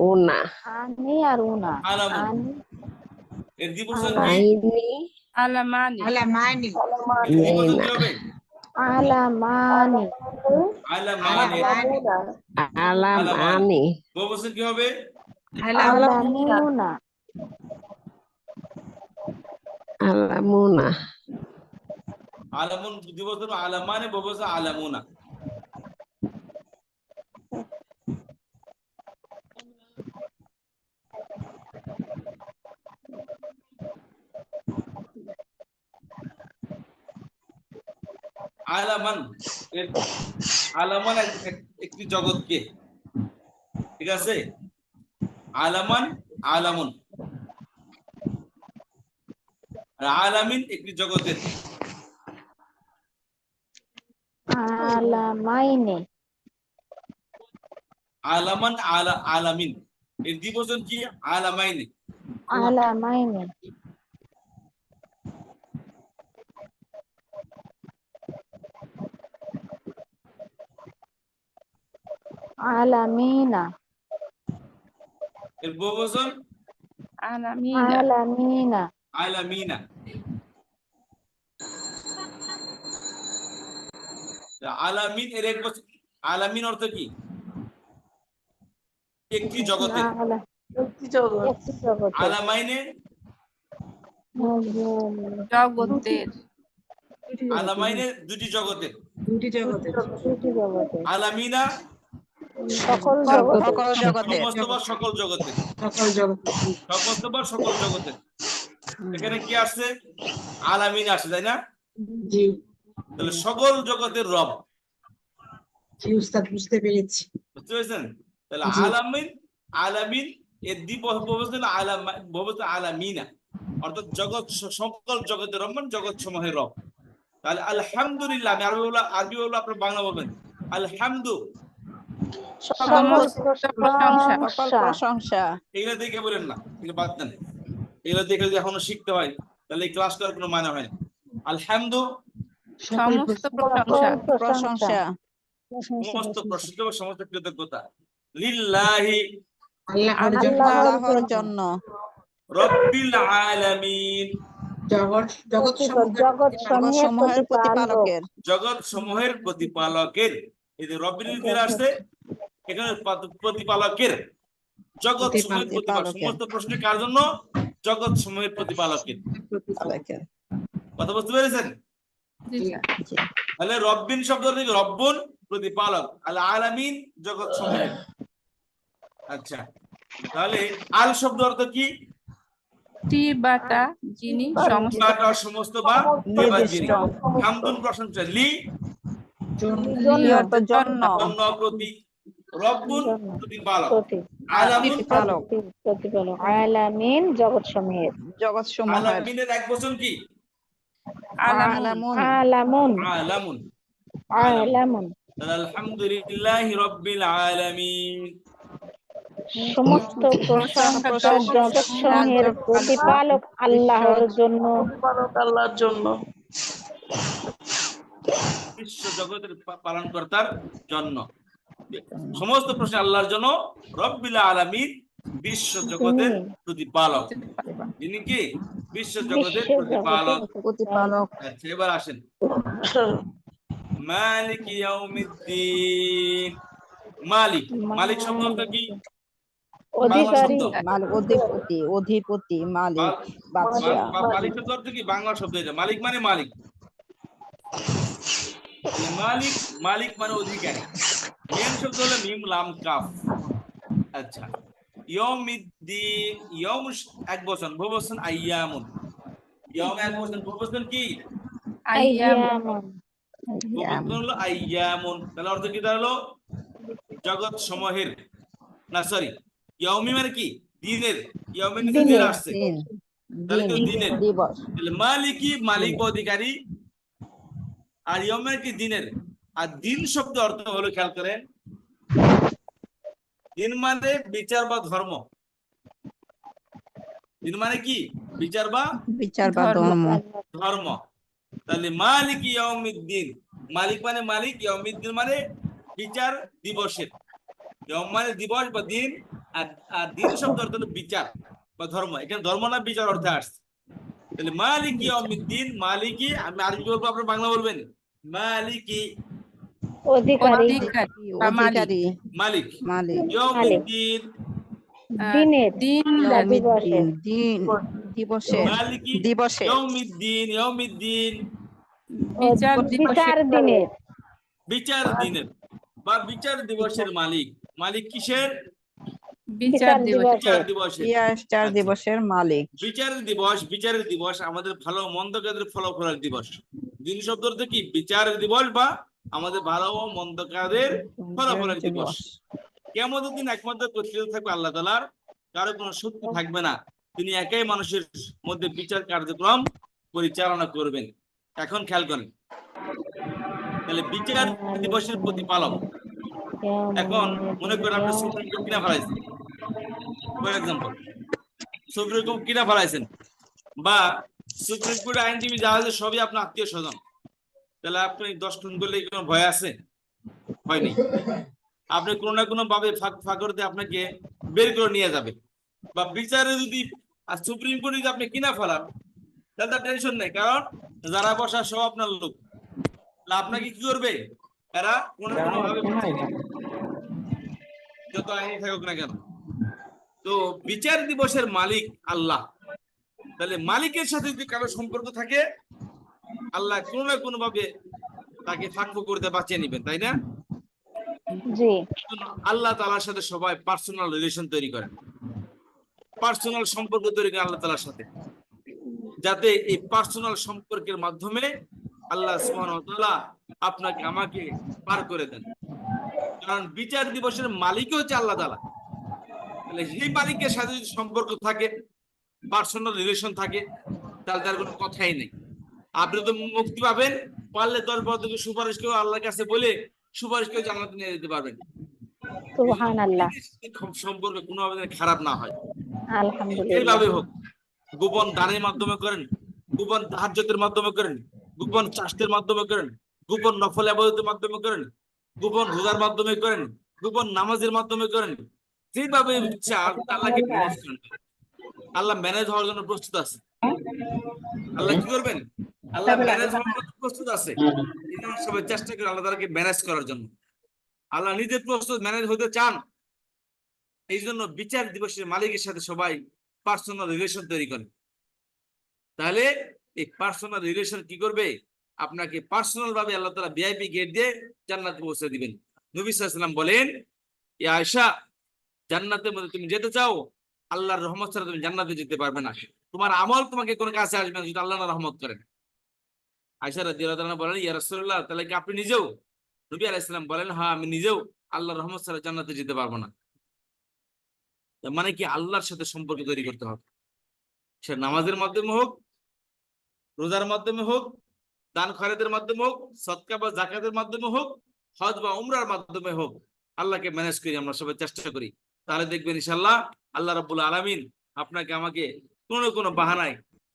উনা। আনি আর উনা, আলামুন। আনি এর দ্বিবচন কি? আলাইনি আলামানি আলামানি এর দ্বিবচন কি হবে? আলামানি আলামানি। আলামানি বহুবচন কি হবে? আলামুনা আলামুনা আলামুন দ্বিবচন আলামানি, বহুবচন আলামুনা। আলামান আলামান একটি জগৎকে, ঠিক আছে? আলামান আলামুন, আর আলামিন একটি জগতের। আলামাইনে আলামান আলামিন এর দ্বিবচন কি? আলামাইনে। আলামাইনে আলামিনা এর বহুবচন আলামিনা আলামিনা আলামিনা। আলামিন এর এক বচন। আলামিন অর্থ কি? একটি জগতের। একটি জগৎ। একটি জগতে আলামাইনে জগতের আলামাইনে দুটি জগতের। দুটি জগতের দুটি জগতে আলামিনা সকল জগতে সকল জগতের সমস্ত বা সকল জগতের। সকল জগতের সমস্ত বা সকল জগতের। এখানে কি আসছে? আলামিন আসছে, তাই না? জি তাহলে সকল জগতের রব, জি উস্তাদ বুঝতে পেরেছি। বুঝতে পেরেছেন? তাহলে জি। আলামিন আলামিন এর বহুবচন বহুবচন আলামিনা, অর্থাৎ জগৎ সকল জগতের রব মানে জগৎ সমূহের রব। তাহলে আলহামদুলিল্লাহ, আমি আরবি বলবো, আপনার বাংলা বলবেন আলহামদু। সমস্ত প্রশংসা সকল প্রশংসা এগুলো দেখে বলেন না, এগুলো বাদ দেন। এগুলো দেখে যদি এখনো শিখতে হয় তাহলে এই ক্লাস করার কোনো মানে হয় না। আলহামদু সমস্ত প্রশংসা প্রশংসা সমস্ত প্রশংসা বা সমস্ত কৃতজ্ঞতা লিল্লাহি আল্লাহর জন্য আল্লাহর জন্য রব্বিল আলামিন, জগৎ জগৎ জগৎ সমূহের সমূহের প্রতিপালক প্রতিপালকের জগৎ সমূহের প্রতিপালকের। এই যে রব্বিল ফিরে আসছে, এখানে প্রতিপালকের, জগৎ সমূহের প্রতিপালক। সমস্ত প্রশ্ন কার জন্য? জগৎ সমূহের প্রতিপালকের। প্রতিপালকের কথা বুঝতে পেরেছেন? জি স্যার। তাহলে রব্বিন শব্দ থেকে রব্বুন প্রতিপালক, আল আলামিন জগৎ সমূহের। আচ্ছা, তাহলে আল শব্দ অর্থ কি? টি বাটা যিনি সমস্ত বাটা সমস্ত বা এবার যিনি। নির্দিষ্ট হামদুন প্রশংসা, লি নিয়ত জন্য জন্য প্রতি, রব্বুন প্রতিপালক, প্রতি আলামুন প্রতিপালক প্রতিপালক আলামিন জগৎ সমূহের জগৎ সমূহের আলামিনের এক বচন কি? আলামুন আলামুন আলামুন। আলামুন আলহামদুলিল্লাহি রাব্বিল আলামিন। সমস্ত প্রশংসা জগৎ সমূহের প্রতিপালক আল্লাহর জন্য প্রতিপালক আল্লাহর জন্য। বিশ্ব জগতের পালনকর্তার জন্য। সমস্ত প্রশ্ন আল্লাহর জন্য। রব্বিল আলামিন বিশ্ব জগতের প্রতিপালক। যিনি কি? বিশ্ব জগতের প্রতিপালক। প্রতিপালক আচ্ছা, এবার আসেন মালিক ইয়াউমিদ্দিন। মালিক, মালিক শব্দ অর্থ কি? অধিকারী মালিক অধিপতি অধিপতি মালিক বাদশা মালিক শব্দ অর্থ কি? বাংলা শব্দ এটা। মালিক মানে মালিক। মালিক, মালিক মানে অধিকারী। মেন শব্দ হলো মিম লাম কাফ। আচ্ছা, ইয়াউমিদ্দিন, ইয়াউম এক বচন, বহুবচন আইয়ামুন। ইয়াউম এক বচন, বহুবচন কি? আইয়ামুন বহুবচন হলো আইয়ামুন। তাহলে অর্থ কি দাঁড়ালো? জগৎ সমূহের, না সরি, ইয়াউমি মানে কি? দিনের। ইয়াউমের নিচে দিন আসছে, দিন তাহলে তো দিন দিনের। দিবস তাহলে মালিকি, মালিক অধিকারী, আর ইয়াউমের কি? দিনের। আর দিন শব্দ অর্থ হলো, খেয়াল করেন, দিন মানে বিচার বা ধর্ম। দিন মানে কি? বিচার বা বিচার বা ধর্ম ধর্ম। তাহলে মালিক ইয়াউমিদ্দিন, মালিক মানে মালিক, ইয়াউমিদ্দিন মানে বিচার দিবসের। ইয়াউম মানে দিবস বা দিন, আর দিন শব্দ অর্থ হলো বিচার। বা ধর্ম, এখানে ধর্ম না বিচার অর্থে আসছে। তাহলে মালিকি ইয়াউমিদ্দিন, মালিকি আমি আরবি বলবো, আপনার বাংলা বলবেন মালিকি, অধিকারী, অধিকারী বা মালিক। অধিকারী মালিক মালিক ইয়াউমিদ্দিন, দিনের দিন বা দিবসের, দিন দিবসের মালিকি দিবসের ইয়াউমিদ্দিন, ইয়াউমিদ্দিন বিচার বিচার দিবসের দিনের, বিচার দিনের বা বিচার দিবসের মালিক। মালিক কিসের? বিচার বিচার দিবস। বিচার দিবসের, দিবসের। বিচার আচ্ছা। দিবসের মালিক বিচারের দিবস, বিচারের দিবস আমাদের ভালো মন্দ কাজের ফলাফলের দিবস। দিন শব্দ অর্থ কি? বিচারের দিবস বা আমাদের ভালো ও মন্দ কাজের ফলাফলের দিবস। কিয়ামতের দিন একমাত্র কর্তৃত্ব থাকবে আল্লাহ তাআলার, কারো কোনো শক্তি থাকবে না। তিনি একাই মানুষের মধ্যে বিচার কার্যক্রম পরিচালনা করবেন। এখন খেয়াল করেন, তাহলে বিচার দিবসের প্রতিপালক। এখন মনে করেন আপনি সুপ্রিম কোর্ট কিনা ফেলাইছেন, ফর এক্সাম্পল সুপ্রিম কোর্ট কিনা ফেলাইছেন, বা সুপ্রিম কোর্ট আইনজীবী যারা আছে সবই আপনার আত্মীয় স্বজন, তাহলে আপনি 10 খুন করলে কোনো ভয় আছে? ভয় নেই। আপনি কোনো না কোনো ভাবে ফাঁকরতে আপনাকে বের করে নিয়ে যাবে। বা বিচারে যদি সুপ্রিম কোর্টে যদি আপনি কিনা ফেলান, তাহলে তার টেনশন নেই, কারণ যারা বসা সব আপনার লোক। তাহলে আপনাকে কি করবে? এরা কোনো না কোনো ভাবে বাঁচিয়ে নেবে, যত আইনি থাকুক না কেন। তো বিচার দিবসের মালিক আল্লাহ। তাহলে মালিকের সাথে যদি কারো সম্পর্ক থাকে, আল্লাহ কোনো না কোনো ভাবে তাকে ফাঁক করতে বাঁচিয়ে নিবেন, তাই না? জি, আল্লাহ তাআলার সাথে সবাই পার্সোনাল রিলেশন তৈরি করেন, পার্সোনাল সম্পর্ক তৈরি করেন আল্লাহ তাআলার সাথে, যাতে এই পার্সোনাল সম্পর্কের মাধ্যমে আল্লাহ সুবহানাহু ওয়া তাআলা আপনাকে আমাকে পার করে দেন। কারণ বিচার দিবসের মালিকই হচ্ছে আল্লাহ তাআলা। তাহলে সেই মালিকের সাথে যদি সম্পর্ক থাকে, পার্সোনাল রিলেশন থাকে, তাহলে তার কোনো কথাই নেই। আপনি তো মুক্তি পাবেন, পারলে 10 থেকে সুপারিশ করে আল্লাহর কাছে বলে সুপারিশ করে জান্নাতে নিয়ে যেতে পারবেন। সুবহানাল্লাহ, সম্পর্ক কোনোভাবে যেন খারাপ না হয়, আলহামদুলিল্লাহ, এইভাবে হোক। গোপন দানের মাধ্যমে করেন, গোপন তাহাজ্জুদের মাধ্যমে করেন, গোপন চাষের মাধ্যমে করেন, গোপন নফল ইবাদতের মাধ্যমে করেন, গোপন রোজার মাধ্যমে করেন, গোপন নামাজের মাধ্যমে করেন, যেভাবে ইচ্ছা আল্লাহকে ম্যানেজ করেন। আল্লাহ ম্যানেজ হওয়ার জন্য প্রস্তুত আছে। আল্লাহ কি করবেন? আল্লাহ ম্যানেজ হওয়ার জন্য প্রস্তুত আছে। এই জন্য সবাই চেষ্টা করে আল্লাহ তাআলাকে ম্যানেজ করার জন্য। আল্লাহ নিজে প্রস্তুত, ম্যানেজ হতে চান। এই জন্য বিচার দিবসের মালিকের সাথে সবাই পার্সোনাল রিলেশন তৈরি করে। তাহলে এই পার্সোনাল রিলেশন কি করবে? আপনাকে পার্সোনাল ভাবে আল্লাহ তাআলা ভিআইপি গেট দিয়ে জান্নাতে পৌঁছে দিবেন। নবী সাল্লাল্লাহু আলাইহি ওয়াসাল্লাম বলেন, ইয়া আয়েশা, জান্নাতের মধ্যে তুমি যেতে চাও, আল্লাহর রহমত ছাড়া তুমি জান্নাতে যেতে পারবে না। তোমার আমল তোমাকে কোনো কাছে আসবে না যদি আল্লাহ না রহমত করেন। আয়েশা রাদিয়াল্লাহু তাআলা বলেন, ইয়া রাসূলুল্লাহ, তাহলে কি আপনি নিজেও? নবী আলাইহিস সালাম বলেন, হ্যাঁ আমি নিজেও আল্লাহর রহমত ছাড়া জান্নাতে যেতে পারবো না। মানে কি? আল্লাহর সাথে সম্পর্ক তৈরি করতে হবে, সে নামাজের মাধ্যমে হোক, রোজার মাধ্যমে হোক, দান খয়রাতের মাধ্যমে হোক, সদকা বা যাকাতের মাধ্যমে হোক, হজ বা উমরার মাধ্যমে হোক। আল্লাহকে ম্যানেজ করি, আমরা সবাই চেষ্টা করি। তাহলে দেখবেন ইনশাআল্লাহ আল্লাহ রাব্বুল আলামিন আপনাকে আমাকে কোনো না কোনো বাহানায়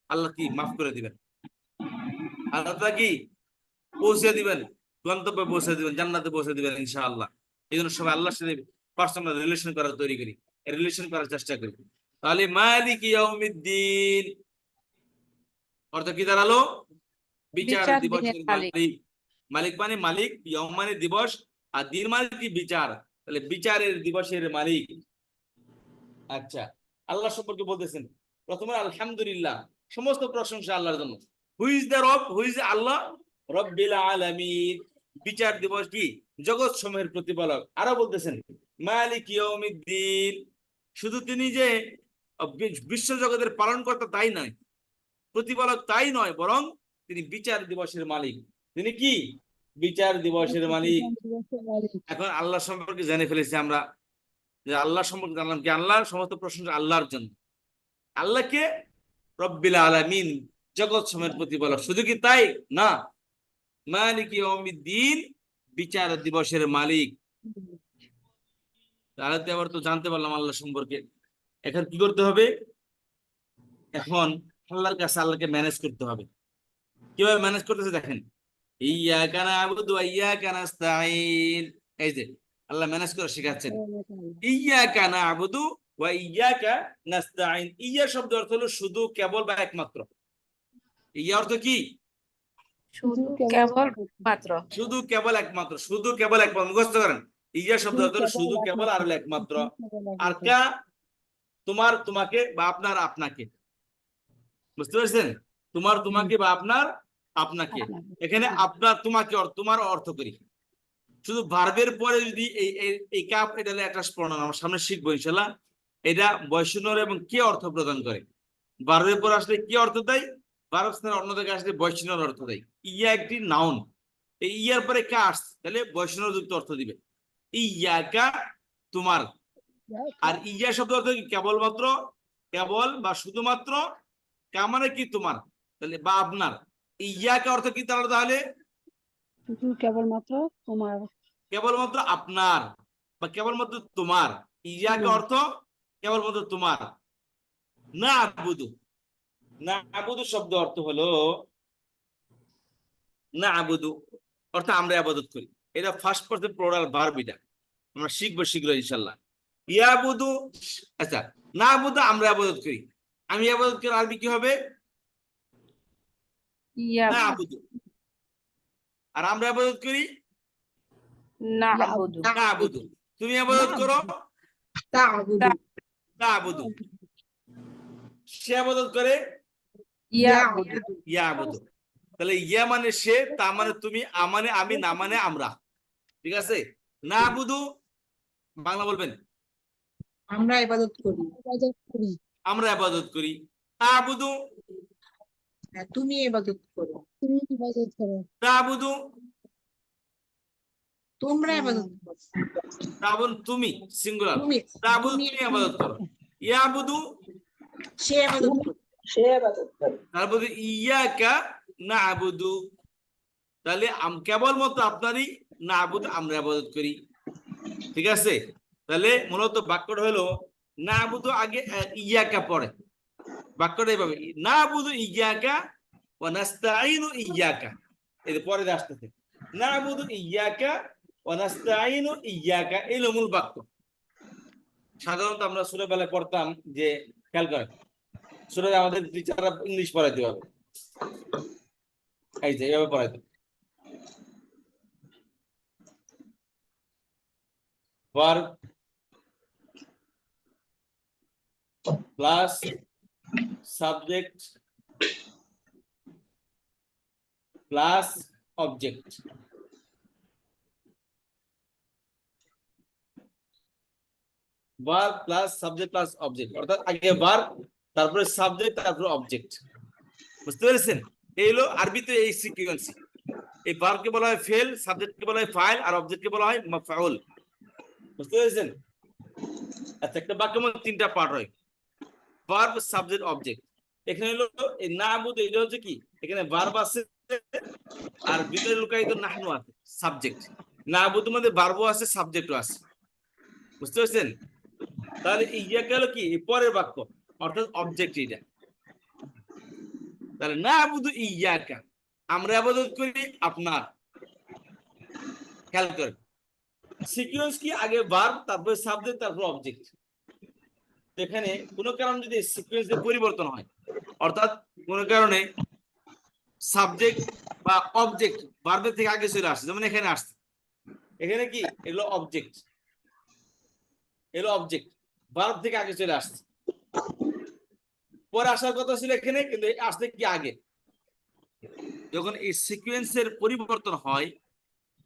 আল্লাহ কি মাফ করে দিবেন। আল্লাহ তাআলা কি পৌঁছে দিবেন, গন্তব্যে পৌঁছে দিবেন, জান্নাতে পৌঁছে দিবেন ইনশাআল্লাহ। এই জন্য সবাই আল্লাহর সাথে পার্সোনাল রিলেশন করার তৈরি করি, রিলেশন করার চেষ্টা করি। তাহলে মালিক ইয়াউমিদ্দিন অর্থ কি দাঁড়ালো? বিচার বিচার দিনের দিবসের মালিক। মালিক। মালিক মানে মালিক, ইয়াউম মানে দিবস, আর দিন মানে কি? বিচার। তাহলে বিচারের দিবসের মালিক। আচ্ছা, আল্লাহ সম্পর্কে বলতেছেন প্রথমে আলহামদুলিল্লাহ, সমস্ত প্রশংসা আল্লাহর জন্য। হু ইজ দ্য রব? হু ইজ আল্লাহ? রব্বিল আলামিন। বিচার দিবস কি? জগৎ সমূহের প্রতিপালক। আরো বলতেছেন মালিক ইয়াউমিদ্দিন, শুধু তিনি যে বিশ্ব জগতের পালনকর্তা তাই নয়, প্রতিপালক তাই নয়, বরং তিনি বিচার দিবসের মালিক। তিনি কি? বিচার দিবসের মালিক। এখন আল্লাহ সম্পর্কে জেনে ফেলেছি আমরা, যে আল্লাহ সম্পর্কে জানলাম কি? আল্লাহর সমস্ত প্রশংসা আল্লাহর জন্য। আল্লাহকে রব্বিল আলামিন, জগৎ সমূহের প্রতিপালক। শুধু কি তাই না, মালিক ইয়াউমিদ্দিন, বিচার দিবসের মালিক। তাহলে তো আবার তো জানতে পারলাম আল্লাহ সম্পর্কে। এখন কি করতে হবে? এখন আল্লাহর কাছে আল্লাহকে ম্যানেজ করতে হবে। কিভাবে ম্যানেজ করতেছে দেখেন, ইয়াকা না'বুদু ওয়া ইয়াকা নাস্তাঈন। এই যে আল্লাহ ম্যানেজ করে শেখাচ্ছেন, ইয়াকা না'বুদু ওয়া ইয়াকা নাস্তাইন। ইয়া শব্দ অর্থ হলো শুধু, কেবল বা একমাত্র। ইয়া অর্থ কি? শুধু কেবল মাত্র। শুধু কেবল একমাত্র, শুধু কেবল একমাত্র, মুখস্থ করেন। ইয়া শব্দ অর্থ হলো শুধু কেবল আর হলো একমাত্র। আর কা তোমার, তোমাকে বা আপনার, আপনাকে। বুঝতে পেরেছেন? তোমার, তোমাকে বা আপনার, আপনাকে। এখানে আপনার, তোমাকে, তোমার অর্থ করি। শুধু ভার্বের পরে যদি এই কাপ, এটা হলো একটা প্রণাম, আমার সামনে শিখবো ইনশাল্লাহ। এটা বৈষ্ণব এবং কে অর্থ প্রদান করে। ভার্বের পর আসলে কি অর্থ দেয়, ভার্ব স্থানে অন্য জায়গায় আসলে বৈষ্ণব অর্থ দেয়। ইয়া একটি নাউন, এই ইয়ার পরে কা আসছে তাহলে বৈষ্ণব যুক্ত অর্থ দিবে। ইয়াকা তোমার। আর ইয়া শব্দ অর্থ কি? কেবলমাত্র, কেবল বা শুধুমাত্র। কা মানে কি? তোমার, তাহলে বা আপনার। ইয়াকা অর্থ কি তাহলে? শুধু কেবলমাত্র তোমার, কেবলমাত্র আপনার বা কেবলমাত্র তোমার। ইয়াকা অর্থ কেবলমাত্র তোমার। না আবুদু, না আবুদু শব্দ অর্থ হলো না আবুদু অর্থ আমরা ইবাদত করি। এটা ফার্স্ট পারসন প্লুরাল ভার্ব, এটা আমরা শিখবো শীঘ্রই ইনশাআল্লাহ। ইয়াবুদু, আচ্ছা, না আবুদু আমরা ইবাদত করি। আমি ইবাদত করি আরবি কি হবে? না আবুদু। আর আমরা ইবাদত করি না আবুদু। না আবুদু। তুমি ইবাদত করো তা'বুদু। না আবুদু। সে ইবাদত করে ইয়াবুদু। ইয়াবুদু। তাহলে ইয়া মানে সে, তা মানে তুমি, আ মানে আমি, না মানে আমরা। ঠিক আছে? না আবুদু বাংলা বলবেন? আমরা ইবাদত করি। আমরা ইবাদত করি। আবুদু, হ্যাঁ, তুমি ইবাদত করো। তুমি ইবাদত করো। তাবুদু, তোমরা ইবাদত করো। তাবুন তুমি সিঙ্গুলার। তুমি তাবুদু তুমি তুমি ইবাদত করো। ইয়াবুদু, সে ইবাদত করো। তারপরে ইয়াকা নাবুদু। তাহলে কেবলমাত্র আপনারই, নাবুদু আমরা ইবাদত করি। ঠিক আছে? তাহলে মূলত বাক্যটা হলো নাবুদু আগে ইয়াকা পরে। বাক্যটা এইভাবে, নাবুদু ইয়াকা ওয়া নাস্তাঈনু ইয়াকা। এর পরে আসতেছে নাবুদু ইয়াকা ওয়া নাস্তাঈনু ইয়াকা, এই হলো মূল বাক্য। সাধারণত আমরা ছোটবেলায় পড়তাম যে, খেয়াল করেন, ছোটবেলায় আমাদের টিচাররা ইংলিশ পড়াইতে হবে, এই যে এইভাবে পড়াইতে, verb plus subject plus object। verb plus subject plus object, অর্থাৎ আগে verb, তারপরে সাবজেক্ট, তারপরে অবজেক্ট। বুঝতে পেরেছেন? এই হলো আরবিতে এই সিকোয়েন্স। এই ভার্বকে বলা হয় ফেল, সাবজেক্টকে বলা হয় ফাইল, আর অবজেক্টকে বলা হয় মাফউল। বুঝতে পেরেছেন? আচ্ছা, একটা বাক্যের মধ্যে তিনটা পার্ট হয়, ভার্ব, সাবজেক্ট, অবজেক্ট। এখানে হলো এই নাবুদু, এটা হচ্ছে কি, এখানে ভার্ব আছে আর ভিতরে লুকায়িত নাহনু আছে, সাবজেক্ট। নাবুদু মধ্যে ভার্বও আছে, সাবজেক্টও আছে। বুঝতে পেরেছেন? তাহলে ইয়াকা হলো কি, পরের বাক্য, অর্থাৎ অবজেক্ট এটা। তাহলে নাবুদু ইয়াকা, আমরা ইবাদত করি আপনার। খেয়াল করেন সিকোয়েন্স কি, আগে ভার্ব, তারপরে সাবজেক্ট, তারপর অবজেক্ট। এখানে কোনো কারণে যদি সিকোয়েন্সের পরিবর্তন হয়, অর্থাৎ কোনো কারণে সাবজেক্ট বা অবজেক্ট ভার্বের থেকে আগে চলে আসছে, যেমন এখানে আসছে, এখানে কি এগুলো অবজেক্ট, এগুলো অবজেক্ট ভার্ব থেকে আগে চলে আসছে, পরে আসার কথা ছিল এখানে, কিন্তু আসছে কি আগে। যখন এই সিকোয়েন্সের পরিবর্তন হয়,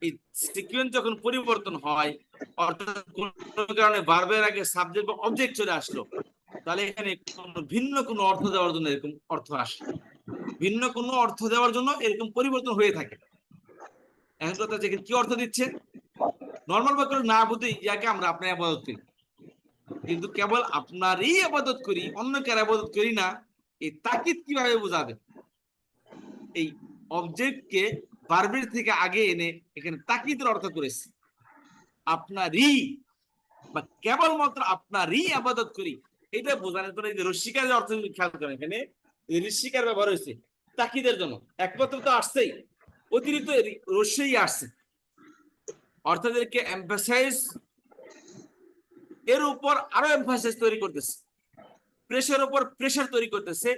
এই সিকোয়েন্স যখন পরিবর্তন হয়, অর্থাৎ কোনো কারণে ভার্বের আগে সাবজেক্ট বা অবজেক্ট চলে আসলো, তাহলে এখানে ভিন্ন কোনো অর্থ দেওয়ার জন্য এরকম অর্থ আসে, ভিন্ন কোনো অর্থ দেওয়ার জন্য এরকম পরিবর্তন হয়ে থাকে। এখন কথা হচ্ছে কি অর্থ দিচ্ছে? নর্মাল বাক্য না বুঝে ইয়াকে আমরা আপনার ইবাদত করি, কিন্তু কেবল আপনারই ইবাদত করি, অন্য কারো ইবাদত করি না। এই তাকিদ কিভাবে বোঝাবে? এই অবজেক্টকে ভার্বের থেকে আগে এনে এখানে তাকিদের অর্থ করেছে, আপনারই বা কেবলমাত্র আপনারই ইবাদত করি, এটা বোঝানোর জন্য এই যে রস্বীকারের অর্থ খেয়াল করেন, এখানে রস্বীকার ব্যবহার হয়েছে তাকিদের জন্য। একমাত্র তো আসছেই, অতিরিক্ত রস্যই আসছে, অর্থাৎ এদেরকে এমফাসাইজ এর উপর আরো এমফাসিস তৈরি করতেছে, প্রেশার উপর প্রেশার তৈরি করতেছে,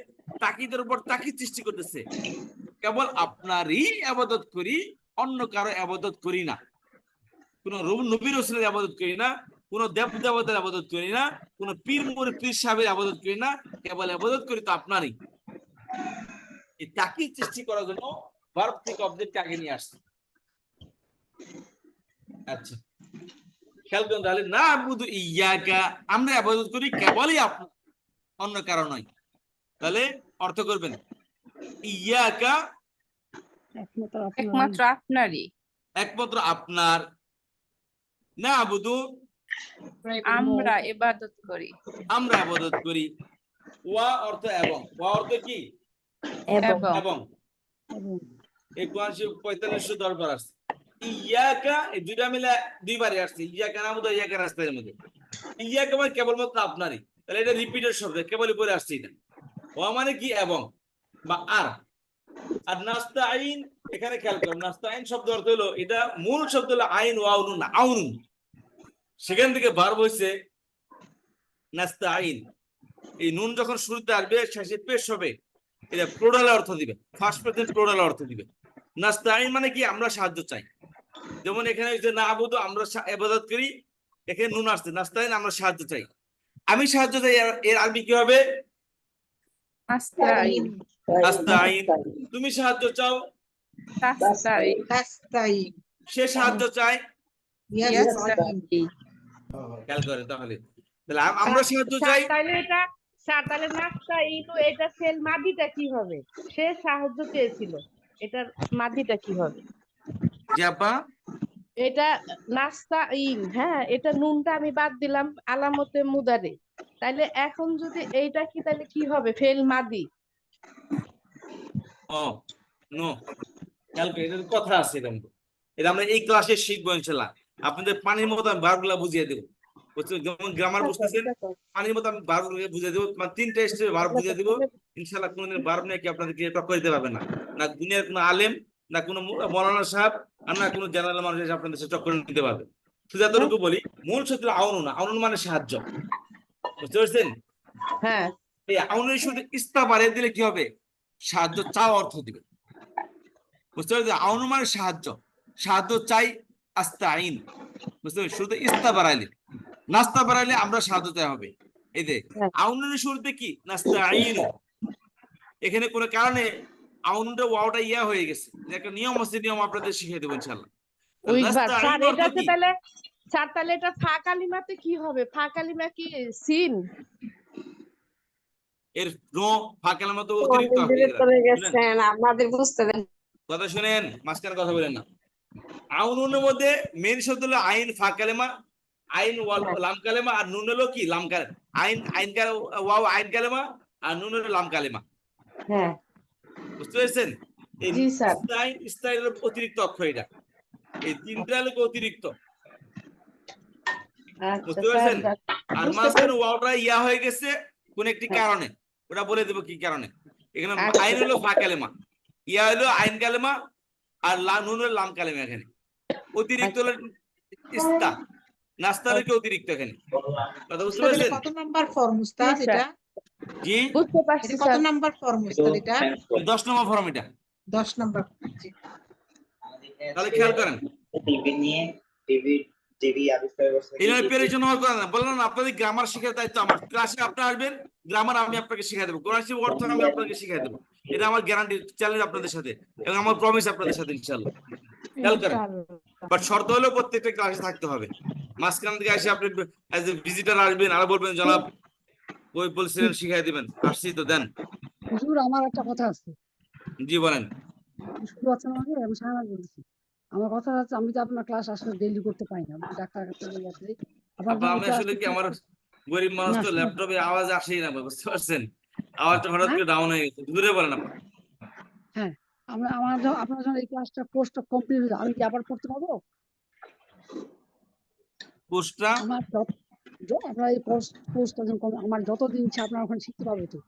তাকিদের উপর তাকিদ সৃষ্টি করতেছে। কেবল আপনারই আবাদত করি, অন্য কারো আবাদত করি না। কোন নবী রাসূলের আবাদত করি না, কোন দেব দেবতার আবাদত করি না, কোন পীর মুরিদ পীর সাহেবের আবাদত করি না, কেবল আবাদত করি তো আপনারই। এই তাকিদ সৃষ্টি করার জন্য ভার্ব থেকে অবজেক্ট আগে নিয়ে আসছে। আচ্ছা, খেয়াল করুন তাহলে, না আবুদু ইয়াকা, আমরা আবাদত করি কেবলই আপনার, অন্য কারো নয়। তাহলে অর্থ করবেন ইয়াকা, একমাত্র আপনারই, একমাত্র আপনার, না আবুদু, আমরা ইবাদত করি, আমরা আবাদত করি। ওয়া অর্থ এবং, ওয়া অর্থ কি? এবং এবং। এই কোরআন শরীফ 4510 বার আসছে। ইয়াকা, এই দুইটা মিলে দুইবারই আসছে, ইয়াকা নামুদু ইয়াকা রাস্তার মধ্যে। ইয়াকা মানে কেবলমাত্র আপনারই, তাহলে এটা রিপিটেড শব্দ, কেবলই পরে আসছে এটা। ওয়া মানে কি? এবং বা আর। আর নাস্তাইন, এখানে খেয়াল করুন, নাস্তাইন শব্দ অর্থ হলো, এটা মূল শব্দ হলো আইন ওয়াউনুন না আউনুন, সেখান থেকে ভার্ব হইছে নাস্তাইন। এই নুন যখন শুরুতে আসবে শেষে পেশ হবে, এটা প্লুরাল অর্থ দিবে, ফার্স্ট প্রেজেন্ট প্লুরাল অর্থ দিবে। নাস্তাইন মানে কি? আমরা সাহায্য চাই। যেমন এখানে হচ্ছে না আবুদু, আমরা ইবাদত করি, এখানে নুন আসছে, নাস্তাইন আমরা সাহায্য চাই, আমি সাহায্য চাই, এর আরবি কি হবে? আস্তাইন, আস্তাইন। তুমি সাহায্য চাও, তাস্তাইন, তাস্তাইন, সে সাহায্য চায়। ইয়াস্তাইন। খেয়াল করে তাহলে, তাহলে আমরা সাহায্য চাই। তাহলে এটা তাহলে নাস্তাইনু, এটা ফেল মাদিটা কি হবে? সে সাহায্য চেয়েছিল, এটার মাদিটা কি হবে? জি আপা, এটা নাস্তাইন, হ্যাঁ, এটা নুনটা আমি বাদ দিলাম আলামতে মুদারে, তাহলে এখন যদি এইটা কি, তাহলে কি হবে? ফেল মাদি। ও নো, খেয়াল করে, এটার কথা আছে এরকম। এটা আমরা এই ক্লাসে শিখবো ইনশাআল্লাহ। আপনাদের পানির মতো আমি ভার্বগুলা বুঝিয়ে দেবো, বুঝছেন? যেমন গ্রামার বুঝতেছেন, পানির মতো আমি ভার্বগুলো বুঝিয়ে দেবো, মানে 3টা স্টেপে ভার্ব বুঝিয়ে দেবো ইনশাআল্লাহ। কোনোদিন ভার্ব নিয়ে কি আপনাদেরকে টক্কর দিতে পারবে না, না দুনিয়ার কোনো আলেম, না কোনো মৌলানা সাহেব, আর না কোনো জেনারেল মানুষ এসে আপনাদের সাথে টক্কর দিতে পারবে। শুধু এতটুকু বলি, মূল সূত্র আউনুন, আউনুন মানে সাহায্য, বুঝতে পারছেন? হ্যাঁ, এই আউনের শুধু ইস্তা বাড়িয়ে দিলে কি হবে? সাহায্য চাও অর্থ দিবে, বুঝতে পারছেন? আউন মানে সাহায্য, সাহায্য চাই, আস্তাইন, বুঝতে পারছেন? শুধু ইস্তা বাড়াইলে, নাস্তা বাড়াইলে আমরা সাহায্য চাই হবে। এই যে আউনের শুরুতে কি? নাস্তাইন। এখানে কোনো কারণে আউনটা ওয়াওটা ইয়া হয়ে গেছে, একটা নিয়ম আছে, নিয়ম আপনাদের শিখিয়ে দেবো ইনশাআল্লাহ। স্যার নাস্তাইন অর্থ এটাতে কি? তাহলে, স্যার তাহলে এটা ফা কালিমাতে কি হবে? ফা কালিমা কি সিন? এর নো ফাঁকার মতো অতিরিক্ত হবে। আমাদের বুঝতে দেন। কথা শুনেন, মাঝখানে কথা বলেন না। আউনের মধ্যে মেন শব্দ হলো আইন, ফা কালেমা, আইন লাম কালেমা, আর নুন হলো কি? লাম কালেমা। আইন আইন ওয়াও আইন কালেমা, আর নুন হলো লাম কালেমা। হ্যাঁ, বুঝতে পেরেছেন? এই জি স্যার। ইস্তাইন, ইস্তাইনের অতিরিক্ত অক্ষর এটা, এই 3টা হলো অতিরিক্ত, আচ্ছা বুঝতে স্যার, পেরেছেন? আর বুঝতে মাঝখানে পেরেছি। ওয়াওটা ইয়া হয়ে গেছে কোন একটি কারণে, ওটা বলে দেবো কি কারণে। এখানে আচ্ছা। আইন হলো ফা কালেমা, ইয়া হলো আইন কালেমা, আর নুন হলো লাম কালেমা। এখানে অতিরিক্ত হলো ইস্তা, নাস্তা হলো কি অতিরিক্ত এখানে। কথা বুঝতে উস্তাদ, এটা পেরেছেন? কত নাম্বার ফর্ম উস্তাদ? জি, স্যার। এটা জি, বুঝতে পারছি এটা কত স্যার। নাম্বার ফর্ম উস্তাদ? এটা 10 নম্বর ফর্ম এটা। 10 নাম্বার। জি। তাহলে খেয়াল করেন, টিভি নিয়ে টিভি আবিষ্কার করছে এই নয় পেরেশান হওয়ার কথা না। বললাম না, আপনাদের গ্রামার শেখার দায়িত্ব আমার। ক্লাসে আপনি আসবেন, গ্রামার আমি আপনাকে শিখিয়ে দেবো, কোরআন শরীফ অর্থ আমি আপনাকে শিখিয়ে দেবো। এটা আমার গ্যারান্টি, চ্যালেঞ্জ আপনাদের সাথে, এবং আমার প্রমিস আপনাদের সাথে ইনশাআল্লাহ। খেয়াল করেন, বাট শর্ত হলো প্রত্যেকটা ক্লাসে থাকতে হবে। মাঝখান থেকে এসে আপনি অ্যাজ এ ভিজিটর আসবেন, আর বলবেন জনাব ওই বলছিলেন শিখিয়ে দিবেন, আসছি তো দেন। হুজুর, আমার একটা কথা আছে। জি বলেন। শুরু আছে আমাকে, আমি সারা বলছি। আমার কথা হচ্ছে, আমি তো আপনার ক্লাস আসলে ডেইলি করতে পারি না, আমি ডাক্তার কাছে যাচ্ছি। আপা আমি আসলে কি, আমার গরিব মানুষ তো, ল্যাপটপে আওয়াজ আসেই না, বুঝতে পারছেন? আওয়াজটা হঠাৎ করে ডাউন হয়ে গেছে, দূরে বলেন আপা। হ্যাঁ, আপনার যখন এই ক্লাসটা কোর্সটা কমপ্লিট হয়ে যায়, আমি কি আবার পড়তে পারবো? পোস্টটা আমার আপনার এই কোর্সটা যখন আমার যতদিন ইচ্ছা আপনার ওখানে শিখতে পারবো তো?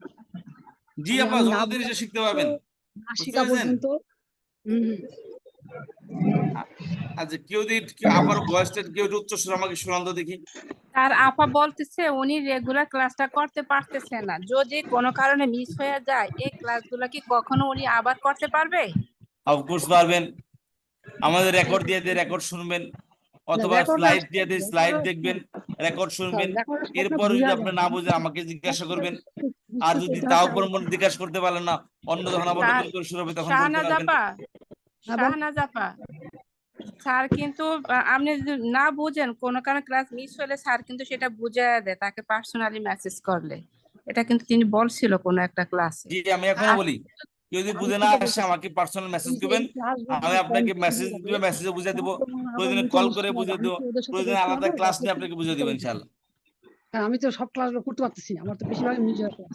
জি আপা, আমি না যতদিন এসে শিখতে পারবেন, না বুঝতে শিখা পারছেন? পর্যন্ত। আচ্ছা, কেউ যদি আবার ভয়েসটা কেউ একটু উচ্চ স্বরে আমাকে শোনান তো দেখি। আর আপা বলতেছে উনি রেগুলার ক্লাসটা করতে পারতেছে না, যদি কোনো কারণে মিস হয়ে যায় এই ক্লাসগুলো কি কখনো উনি আবার করতে পারবে? অফকোর্স পারবেন, আমাদের রেকর্ড দিয়ে দিয়ে রেকর্ড শুনবেন, অথবা রেকর্ড স্লাইড দিয়ে দিয়ে স্লাইড দেখবেন, রেকর্ড শুনবেন। এরপর যদি আপনি না বুঝেন আমাকে জিজ্ঞাসা করবেন। আর যদি তাও কোনো মনে জিজ্ঞাসা করতে পারলেন না, অন্য যখন আবার নতুন করে শুরু হবে তখন বলতে শাহনাজ পারবেন। আপা, শাহনাজ আপা, স্যার কিন্তু আপনি যদি না বুঝেন কোনো কারণে ক্লাস মিস হলে স্যার কিন্তু সেটা বুঝিয়ে দেয় তাকে পার্সোনালি মেসেজ করলে। এটা কিন্তু তিনি বলছিল কোনো একটা ক্লাসে। জি আমি এখনো বলি, কেউ যদি বুঝে না আসে আমাকে পার্সোনাল মেসেজ করবেন, আমি আপনাকে মেসেজ দিলে মেসেজে বুঝিয়ে দেবো, প্রয়োজনে কল করে বুঝিয়ে দেবো, প্রয়োজনে আলাদা ক্লাস নিয়ে আপনাকে বুঝিয়ে দেবো ইনশাআল্লাহ। হ্যাঁ, আমি তো সব ক্লাসগুলো করতে পারতেছি না, আমার তো বেশিরভাগ নিজের ক্লাস।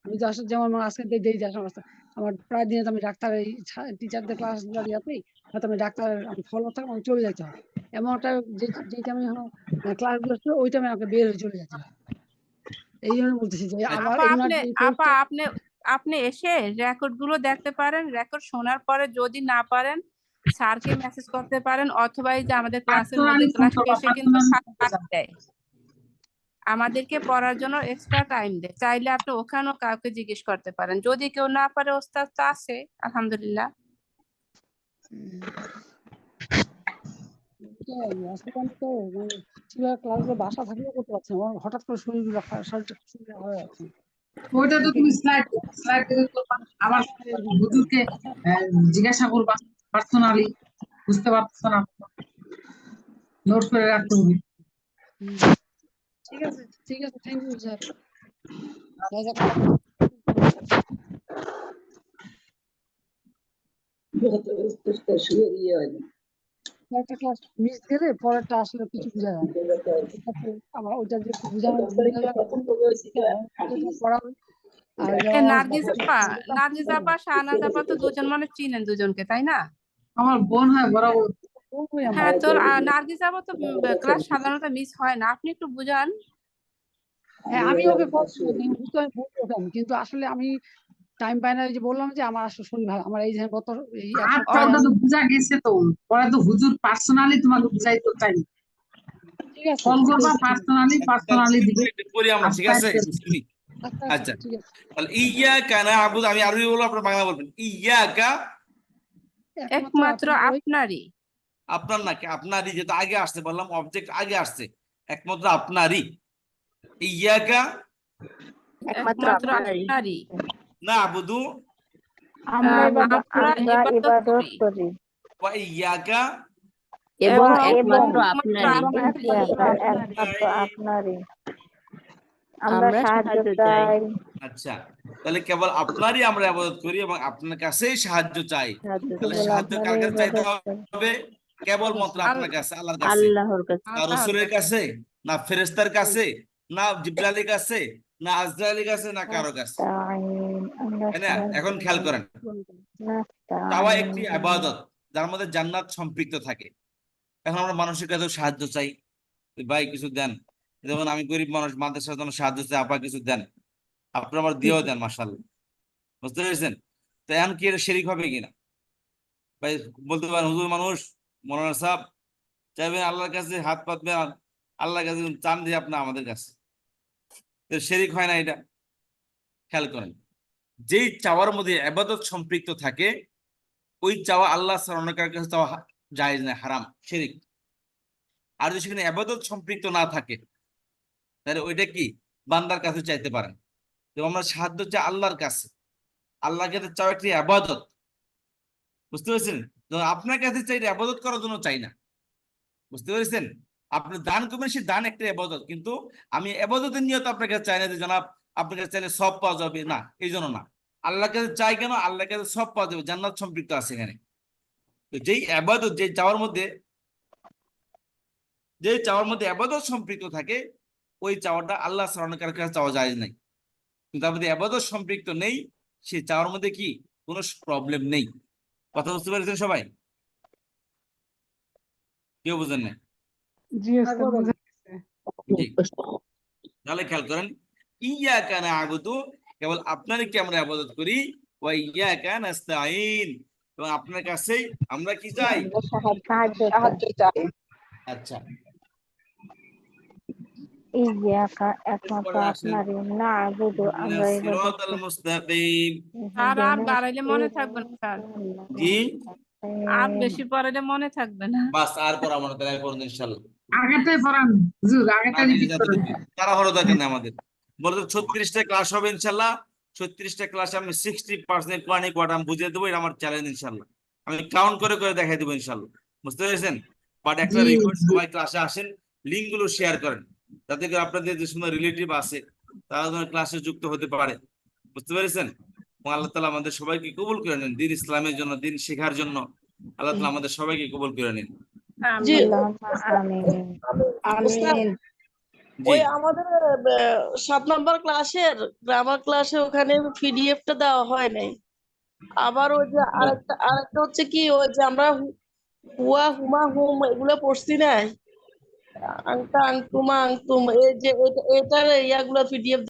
আমি তো আসলে যেমন আমার আজকে দেরি আসার অবস্থা, আমার প্রায় দিনে তো আমি ডাক্তার এই টিচারদের ক্লাস ইয়াতেই হয়তো আমি ডাক্তার আমি ফলো থাকবো, আমি চলে যাইতে হয়। এমন একটা যে টাইমে ক্লাস গুলো ছিল ওই টাইমে আমাকে বের হয়ে চলে যেতে হয়। এই জন্য বলতেছি যে আমার আপা এগুলো আপনি এসে রেকর্ড গুলো দেখতে পারেন, রেকর্ড শোনার পরে যদি না পারেন স্যারকে মেসেজ করতে পারেন, অথবা এই যে আমাদের ক্লাসের মধ্যে ক্লাস শেষে কিন্তু স্যার টাইম দেয়, আমাদেরকে পড়ার জন্য এক্সট্রা টাইম দেয়, চাইলে আপনি ওখানেও কাউকে জিজ্ঞেস করতে পারেন, যদি কেউ না পারে ওস্তাদ তো আছে আলহামদুলিল্লাহ। ক্লাসে বাসা থাকলেও করতে পারছি না, আমার হঠাৎ করে শরীরটা শরীরটা হয়ে যাচ্ছে। ওইটা তো তুমি স্লাইড করবা, আবার হুজুরকে জিজ্ঞাসা করবা পার্সোনালি, বুঝতে পারছো না নোট করে রাখতে হবে। ঠিক আছে থ্যাংক ইউ স্যার। একটা ক্লাস মিস গেলে পরেরটা আসলে কিছু বোঝা যায় না, আমার ওইটা যে বোঝানো পড়াবে। আর নার্গিস আপা শাহনাজ আপা তো দুজন মানে চিনেন দুজনকে, তাই না? আমার বোন হয় বরাবর। হ্যাঁ, তোর নার্গিস আপা তো ক্লাস সাধারণত মিস হয় না, আপনি একটু বুঝান। হ্যাঁ আমি ওকে বুঝতে আমি বলতাম, কিন্তু আসলে আমি টাইম পাই না, যে বললাম যে আমার আসলে শরীর ভালো, আমার এই যে গত এই এক আর সপ্তাহ তো বুঝা গেছে, তো পরে তো হুজুর পার্সোনালি তোমাকে বুঝাইতে চাই, ঠিক আছে কল করবা পার্সোনালি দিবে। করি আমরা, ঠিক আছে? আচ্ছা ঠিক আছে। তাহলে ইয়াকা না'বুদু, আমি আরবি বলবো আপনি বাংলা বলবেন। ইয়াকা একমাত্র আপনারই, আপনার নাকি আপনারই, যেটা আগে আসছে বললাম, অবজেক্ট আগে আসছে, একমাত্র আপনারই। ইয়াকা একমাত্র আপনারই না'বুদু আমরা আমরা ইবাদত করি ওয়া ইয়াকা এবং একমাত্র আপনারই। আপনারই আমরা সাহায্য চাই। আচ্ছা, তাহলে কেবল আপনারই আমরা ইবাদত করি এবং আপনার কাছেই সাহায্য চাই। তাহলে সাহায্য কার কাছে চাইতে হবে? কেবলমাত্র আপনার কাছে, আল্লাহর কাছে। না রাসূলের কাছে, না ফেরেশতার কাছে, না জিবরাইলের কাছে, না আজরাইলের কাছে, না কারো কাছে, তাই না? এখন খেয়াল করেন, চাওয়া একটি ইবাদত যার মধ্যে জান্নাত সম্পৃক্ত থাকে। এখন আমরা মানুষের কাছে সাহায্য চাই, ভাই কিছু দেন, যেমন আমি গরিব মানুষ, মাদ্রাসার জন্য সাহায্য চাই, আপা কিছু দেন, আপনারা আমার দিয়েও দেন, মাশাআল্লাহ, বুঝতে পেরেছেন? তো এখন কি এটা শিরক হবে কিনা? ভাই বলতে পারেন হুজুর মানুষ, মৌলানা সাহেব চাইবেন আল্লাহর কাছে, হাত পাতবেন আল্লাহর কাছে, চান দিয়ে আপনার আমাদের কাছে, তো শিরক হয় না এটা? খেয়াল করেন, যেই চাওয়ার মধ্যে ইবাদত সম্পৃক্ত থাকে ওই চাওয়া আল্লাহ ছাড়া অন্য কারোর কাছে চাওয়া জায়েজ না, হারাম, শিরক। আর যদি সেখানে ইবাদত সম্পৃক্ত না থাকে তাহলে ওইটা কি বান্দার কাছে চাইতে পারেন। যেমন আমরা সাহায্য চাই আল্লাহর কাছে, আল্লাহর কাছে চাওয়া একটি ইবাদত, বুঝতে পেরেছেন? যখন আপনার কাছে চাই ইবাদত করার জন্য চাই না, বুঝতে পেরেছেন? আপনি দান করবেন, সে দান একটা ইবাদত, কিন্তু আমি ইবাদতের নিয়ত আপনার কাছে চাই না যে জনাব আপনার কাছে চাইলে সব পাওয়া যাবে, না, এই জন্য না। আল্লাহর কাছে চাই কেন? আল্লাহর কাছে সব পাওয়া যাবে, জান্নাত সম্পৃক্ত আছে এখানে। তো যেই ইবাদত, যে চাওয়ার মধ্যে ইবাদত সম্পৃক্ত থাকে ওই চাওয়াটা আল্লাহ ছাড়া অন্য কারোর কাছে চাওয়া যায় নাই। কিন্তু আমাদের ইবাদত সম্পৃক্ত নেই, সেই চাওয়ার মধ্যে কি কোনো প্রবলেম নেই। কথা বুঝতে পেরেছেন সবাই? কেউ বুঝেন না? জি তাহলে খেয়াল করেন, ইয়াকা না'বুদু, কেবল আপনারই কি আমরা ইবাদত করি, ওয়া ইয়াকা নাস্তাঈন, এবং আপনার কাছেই আমরা কি চাই? সাহায্য চাই। আচ্ছা, ইয়াকা একমাত্র পরে আসেন। আপনারই না আবুদু আমরা ইবাদত সিরাতাল মুস্তাকিম। আর বাড়াইলে মনে থাকবে না স্যার, জি আর বেশি পড়াইলে মনে থাকবে না। বাস আর পর আমরা তাই করুন ইনশাআল্লাহ। আগেরটাই পড়ান হুজুর, আগেরটা রিপিট করেন। তাড়াহুড়ো দরকার নেই আমাদের। বলতে 36টা ক্লাস হবে ইনশাআল্লাহ। 36টা ক্লাসে আমি 60% কোরআনিক ওয়ার্ড আমি বুঝিয়ে দেবো, এটা আমার চ্যালেঞ্জ ইনশাআল্লাহ। আমি কাউন্ট করে করে দেখাই দেবো ইনশাআল্লাহ। বুঝতে পেরেছেন? বাট একটা জি, রিকোয়েস্ট, জি। সবাই ক্লাসে আসেন, লিঙ্ক গুলো শেয়ার করেন, যাতে করে আপনাদের যে সময় রিলেটিভ আছে তারা যেন ক্লাসে যুক্ত হতে পারে। বুঝতে পেরেছেন? এবং আল্লাহ তাআলা আমাদের সবাইকে কবুল করে নেন দিন ইসলামের জন্য, দিন শেখার জন্য। আল্লাহ তাআলা আমাদের সবাইকে কবুল করে নিন। জি আল্লাহুম্মা আমিন আমিন। জি ওই আমাদের 7 নম্বর ক্লাসের গ্রামার ক্লাসে ওখানে পিডিএফটা দেওয়া হয় নাই। আবার ওই যে আরেকটা হচ্ছে কি, ওই যে আমরা হুয়া হুমা হুম এগুলো পড়ছি না, আংটা আংতুমা আংতুম, এই যে এটার ইয়াগুলো পিডিএফ